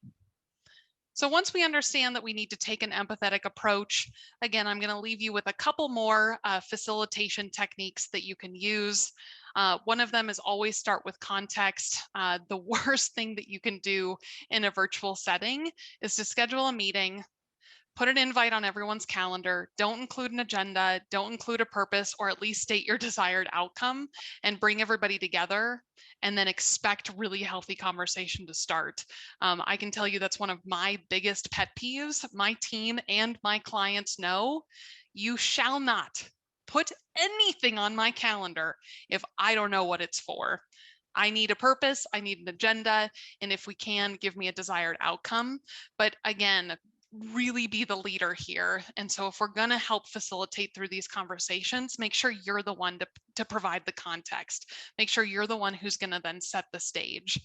So once we understand that we need to take an empathetic approach, again, I'm going to leave you with a couple more facilitation techniques that you can use. One of them is always start with context. The worst thing that you can do in a virtual setting is to schedule a meeting, put an invite on everyone's calendar, don't include an agenda, don't include a purpose, or at least state your desired outcome, and bring everybody together, and then expect really healthy conversation to start. I can tell you that's one of my biggest pet peeves. My team and my clients know you shall not put anything on my calendar if I don't know what it's for. I need a purpose, I need an agenda, and if we can, give me a desired outcome. But again, really be the leader here. And so if we're going to help facilitate through these conversations, make sure you're the one to provide the context. Make sure you're the one who's going to then set the stage.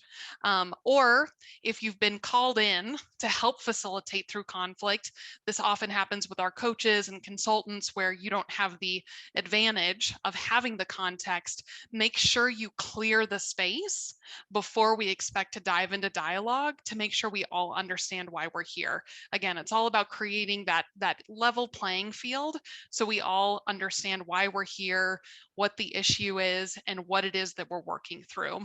Or if you've been called in to help facilitate through conflict, this often happens with our coaches and consultants where you don't have the advantage of having the context. Make sure you clear the space before we expect to dive into dialogue to make sure we all understand why we're here. Again, it's all about creating that level playing field so we all understand why we're here, what the issue is, and what it is that we're working through.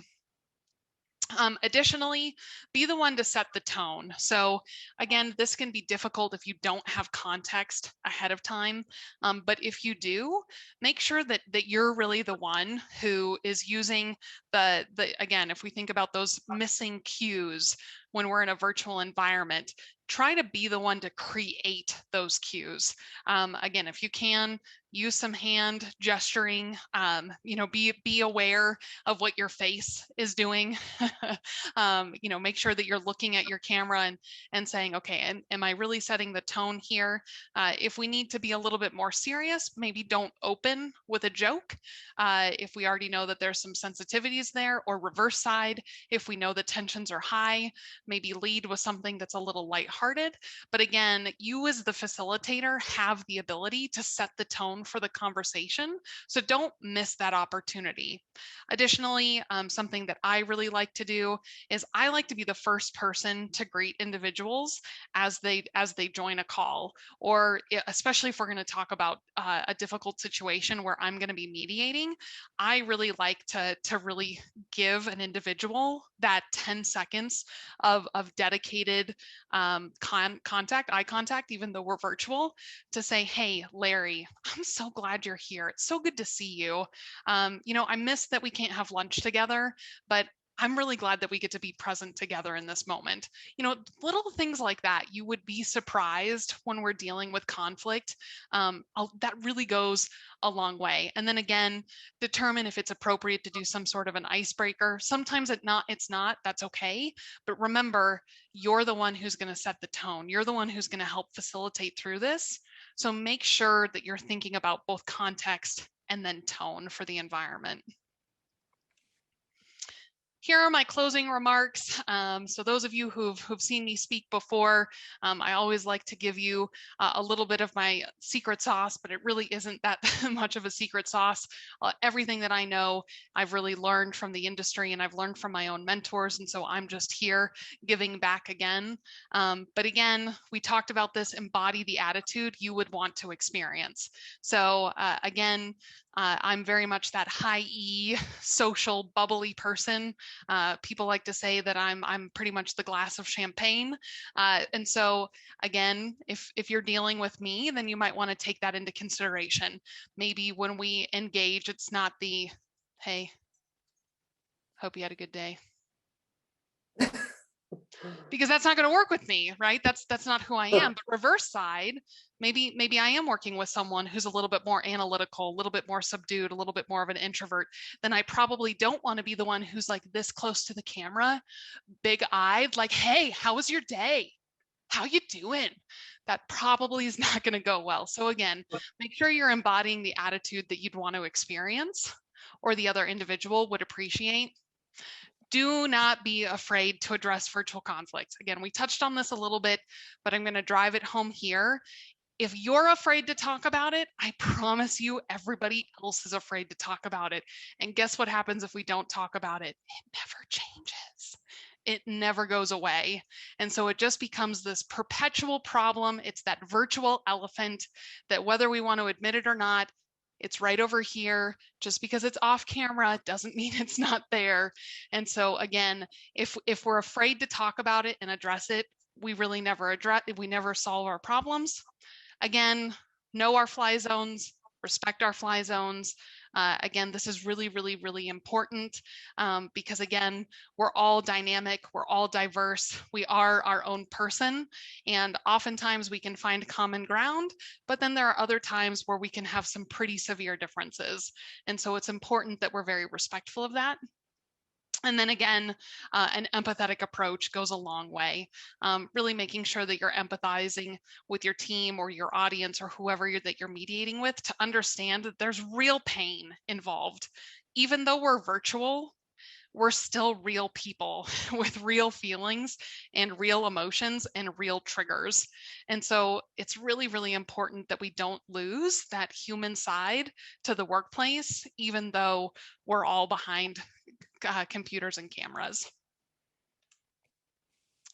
Additionally, be the one to set the tone. So again, this can be difficult if you don't have context ahead of time. But if you do, make sure that you're really the one who is using again, if we think about those missing cues, when we're in a virtual environment, try to be the one to create those cues. Again, if you can, use some hand gesturing, be aware of what your face is doing. Make sure that you're looking at your camera and saying, okay, am I really setting the tone here? If we need to be a little bit more serious, maybe don't open with a joke. If we already know that there's some sensitivities there, or reverse side, if we know the tensions are high, maybe lead with something that's a little lighthearted. But again, you as the facilitator have the ability to set the tone for the conversation. So don't miss that opportunity. Additionally, something that I really like to do is I like to be the first person to greet individuals as they join a call, or especially if we're going to talk about a difficult situation where I'm going to be mediating. I really like to really give an individual that 10 seconds of dedicated eye contact, even though we're virtual, to say, hey, Larry, I'm so glad you're here. It's so good to see you. I miss that we can't have lunch together, but I'm really glad that we get to be present together in this moment. Little things like that. You would be surprised when we're dealing with conflict. That really goes a long way. And then again, determine if it's appropriate to do some sort of an icebreaker. Sometimes it's not, that's okay. But remember, you're the one who's going to set the tone. You're the one who's going to help facilitate through this. So make sure that you're thinking about both context and then tone for the environment. Here are my closing remarks. So those of you who've seen me speak before, I always like to give you a little bit of my secret sauce, but it really isn't that much of a secret sauce. Everything that I know, I've really learned from the industry, and I've learned from my own mentors. And so I'm just here giving back again. But again, we talked about this: embody the attitude you would want to experience. So again, I'm very much that high E, social, bubbly person. People like to say that I'm pretty much the glass of champagne. And so again, if you're dealing with me, then you might want to take that into consideration. Maybe when we engage, it's not the, hey, hope you had a good day. Because that's not going to work with me, right? That's not who I am. But reverse side, maybe I am working with someone who's a little bit more analytical, a little bit more subdued, a little bit more of an introvert. Then I probably don't want to be the one who's like this close to the camera, big-eyed, like, hey, how was your day? How you doing? That probably is not going to go well. So again, make sure you're embodying the attitude that you'd want to experience or the other individual would appreciate. Do not be afraid to address virtual conflicts. Again, we touched on this a little bit, but I'm going to drive it home here. If you're afraid to talk about it, I promise you everybody else is afraid to talk about it. And guess what happens if we don't talk about it? It never changes. It never goes away. And so it just becomes this perpetual problem. It's that virtual elephant that, whether we want to admit it or not, it's right over here. Just because it's off camera doesn't mean it's not there. And so again, if we're afraid to talk about it and address it, we really never solve our problems. Again, know our fly zones, respect our fly zones. Again, this is really, really, really important because again, we're all dynamic, we're all diverse, we are our own person, and oftentimes we can find common ground, but then there are other times where we can have some pretty severe differences. And so it's important that we're very respectful of that. And then again, an empathetic approach goes a long way. Really making sure that you're empathizing with your team or your audience or whoever that you're mediating with, to understand that there's real pain involved. Even though we're virtual, we're still real people with real feelings and real emotions and real triggers. And so it's really, really important that we don't lose that human side to the workplace, even though we're all behind computers and cameras.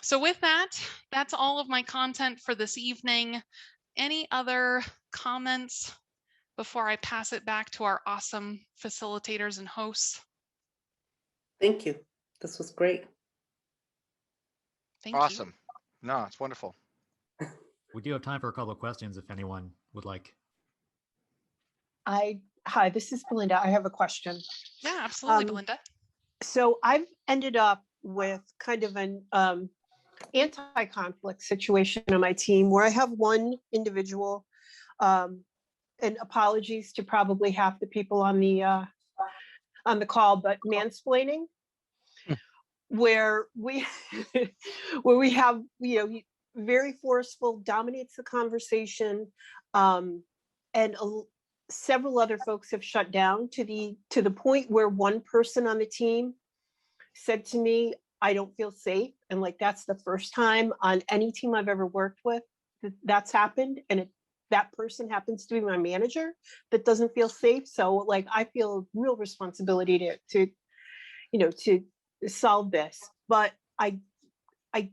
So with that, that's all of my content for this evening. Any other comments before I pass it back to our awesome facilitators and hosts? Thank you. This was great. Thank you. Awesome. No, it's wonderful. We do have time for a couple of questions if anyone would like. Hi, this is Belinda. I have a question. Yeah, absolutely, Belinda. So I've ended up with kind of anti-conflict situation on my team where I have one individual, and apologies to probably half the people on the call, but mansplaining, where we where we have, very forceful, dominates the conversation, and several other folks have shut down to the point where one person on the team said to me, I don't feel safe. And like, that's the first time on any team I've ever worked with that's happened. And that person happens to be my manager that doesn't feel safe. So like, I feel real responsibility to solve this, but I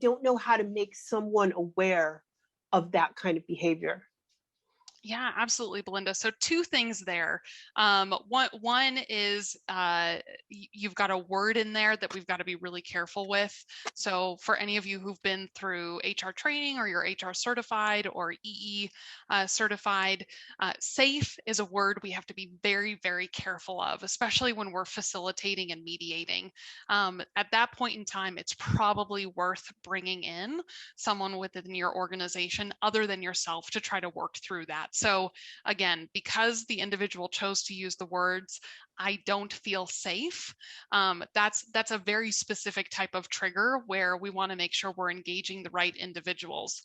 don't know how to make someone aware of that kind of behavior. Yeah, absolutely, Belinda. So two things there. One is you've got a word in there that we've got to be really careful with. So for any of you who've been through HR training or you're HR certified or EE certified, safe is a word we have to be very, very careful of, especially when we're facilitating and mediating. At that point in time, it's probably worth bringing in someone within your organization other than yourself to try to work through that. So again, because the individual chose to use the words, I don't feel safe, that's a very specific type of trigger where we want to make sure we're engaging the right individuals.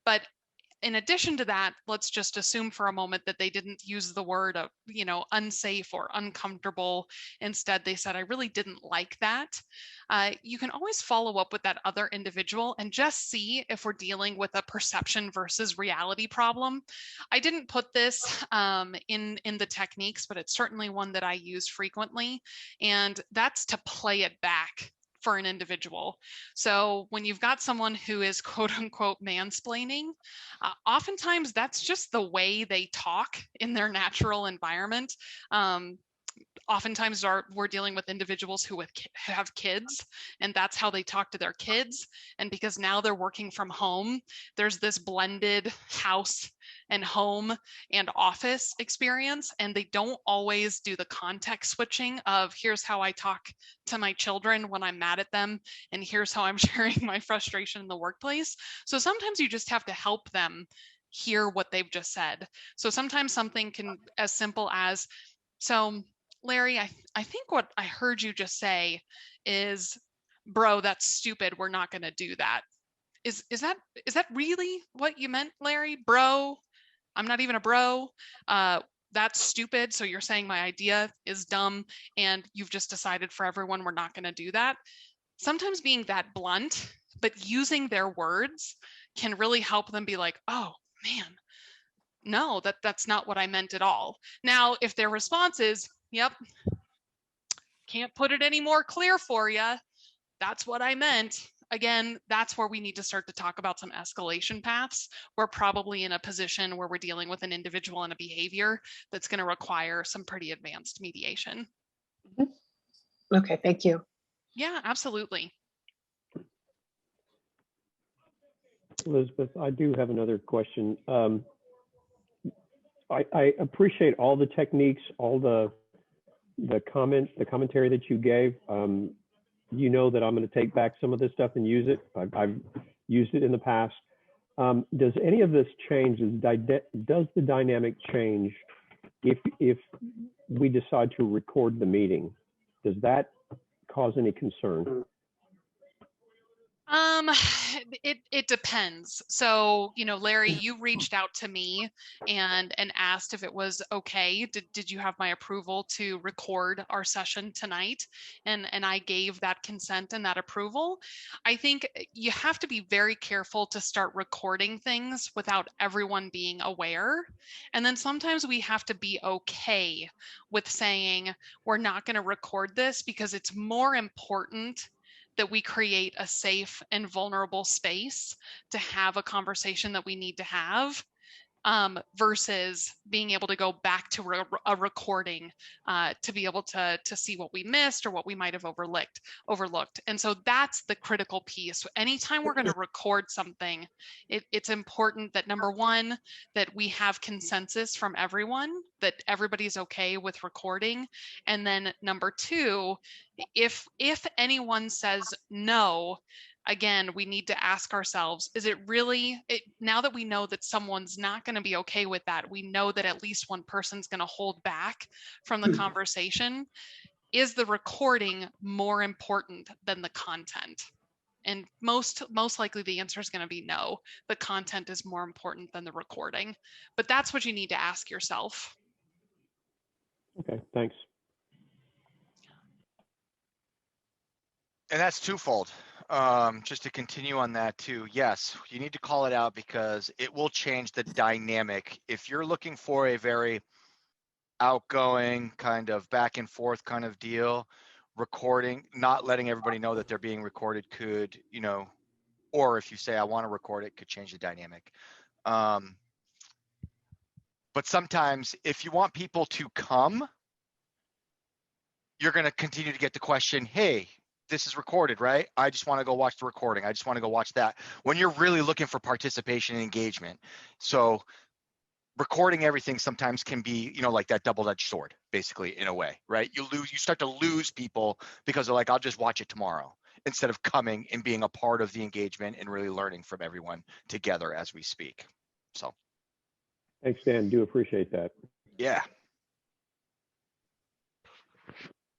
But in addition to that, let's just assume for a moment that they didn't use the word of, unsafe or uncomfortable. Instead, they said, I really didn't like that. You can always follow up with that other individual and just see if we're dealing with a perception versus reality problem. I didn't put this in the techniques, but it's certainly one that I use frequently. And that's to play it back for an individual. So when you've got someone who is quote unquote mansplaining, oftentimes that's just the way they talk in their natural environment. Oftentimes we're dealing with individuals who have kids, and that's how they talk to their kids. And because now they're working from home, there's this blended house and home and office experience, and they don't always do the context switching of here's how I talk to my children when I'm mad at them, and here's how I'm sharing my frustration in the workplace. So sometimes you just have to help them hear what they've just said. So sometimes something can as simple as, so Larry, I think what I heard you just say is, bro, that's stupid. We're not going to do that. Is that really what you meant, Larry? Bro, I'm not even a bro. That's stupid. So you're saying my idea is dumb and you've just decided for everyone we're not going to do that. Sometimes being that blunt, but using their words can really help them be like, oh man, no, that's not what I meant at all. Now, if their response is, yep, can't put it any more clear for you, that's what I meant. Again, that's where we need to start to talk about some escalation paths. We're probably in a position where we're dealing with an individual and a behavior that's going to require some pretty advanced mediation. Okay, thank you. Yeah, absolutely. Elizabeth, I do have another question. I appreciate all the techniques, all the commentary that you gave. You know that I'm going to take back some of this stuff and use it. I've used it in the past. Does any of this change? Does the dynamic change if we decide to record the meeting? Does that cause any concern? It depends. So, Larry, you reached out to me and asked if it was okay. Did you have my approval to record our session tonight? And I gave that consent and that approval. I think you have to be very careful to start recording things without everyone being aware. And then sometimes we have to be okay with saying, we're not going to record this because it's more important that we create a safe and vulnerable space to have a conversation that we need to have, versus being able to go back to a recording to be able to see what we missed or what we might have overlooked. And so that's the critical piece. Anytime we're going to record something, it's important that, number one, that we have consensus from everyone, that everybody's okay with recording. And then number two, if anyone says no, again, we need to ask ourselves, is it really, now that we know that someone's not going to be okay with that, we know that at least one person's going to hold back from the conversation, is the recording more important than the content? And most likely the answer is going to be no. The content is more important than the recording. But that's what you need to ask yourself. Okay, thanks. And that's twofold. Just to continue on that too. Yes, you need to call it out because it will change the dynamic. If you're looking for a very outgoing kind of back and forth kind of deal, recording, not letting everybody know that they're being recorded could, you know, or if you say, I want to record it, could change the dynamic. But sometimes if you want people to come, you're going to continue to get the question, hey, this is recorded, right? I just want to go watch the recording. I just want to go watch that. When you're really looking for participation and engagement. So recording everything sometimes can be, you know, like that double-edged sword, basically, in a way, right? You start to lose people because they're like, I'll just watch it tomorrow, instead of coming and being a part of the engagement and really learning from everyone together as we speak. So. Thanks, Dan. Do appreciate that. Yeah.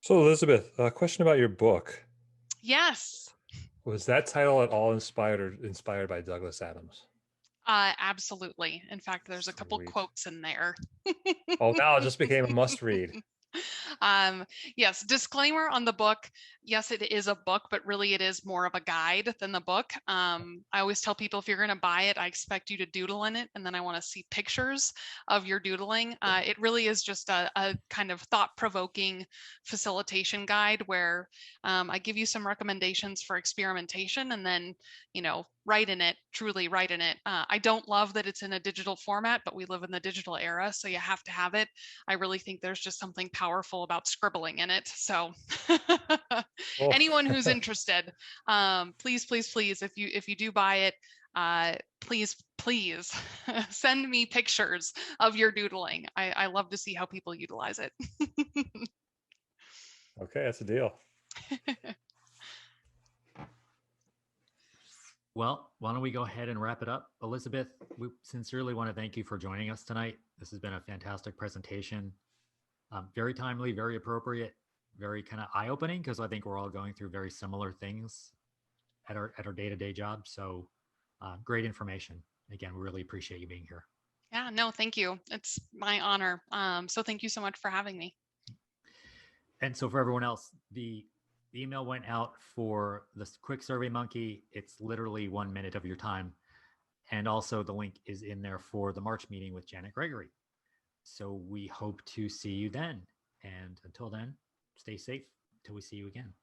So Elizabeth, a question about your book. Yes. Was that title at all inspired by Douglas Adams? Absolutely. In fact, there's a couple Sweet. quotes in there. Oh, now it just became a must read. Yes, disclaimer on the book. Yes, it is a book, but really it is more of a guide than the book. I always tell people, if you're going to buy it, I expect you to doodle in it, and then I want to see pictures of your doodling. It really is just a kind of thought-provoking facilitation guide where I give you some recommendations for experimentation, and then, you know, write in it, truly write in it. I don't love that it's in a digital format, but we live in the digital era, so you have to have it. I really think there's just something powerful about scribbling in it. So Oh. anyone who's interested, please, please, please, if you do buy it, please send me pictures of your doodling. I love to see how people utilize it. Okay, that's a deal. Well, why don't we go ahead and wrap it up? Elizabeth, we sincerely want to thank you for joining us tonight. This has been a fantastic presentation. Very timely, very appropriate, very kind of eye-opening, because I think we're all going through very similar things at our day-to-day jobs. So great information. Again, we really appreciate you being here. Yeah, no, thank you. It's my honor. So thank you so much for having me. And so for everyone else, the email went out for this quick Survey Monkey. It's literally 1 minute of your time. And also the link is in there for the March meeting with Janet Gregory. So we hope to see you then. And until then, stay safe till we see you again.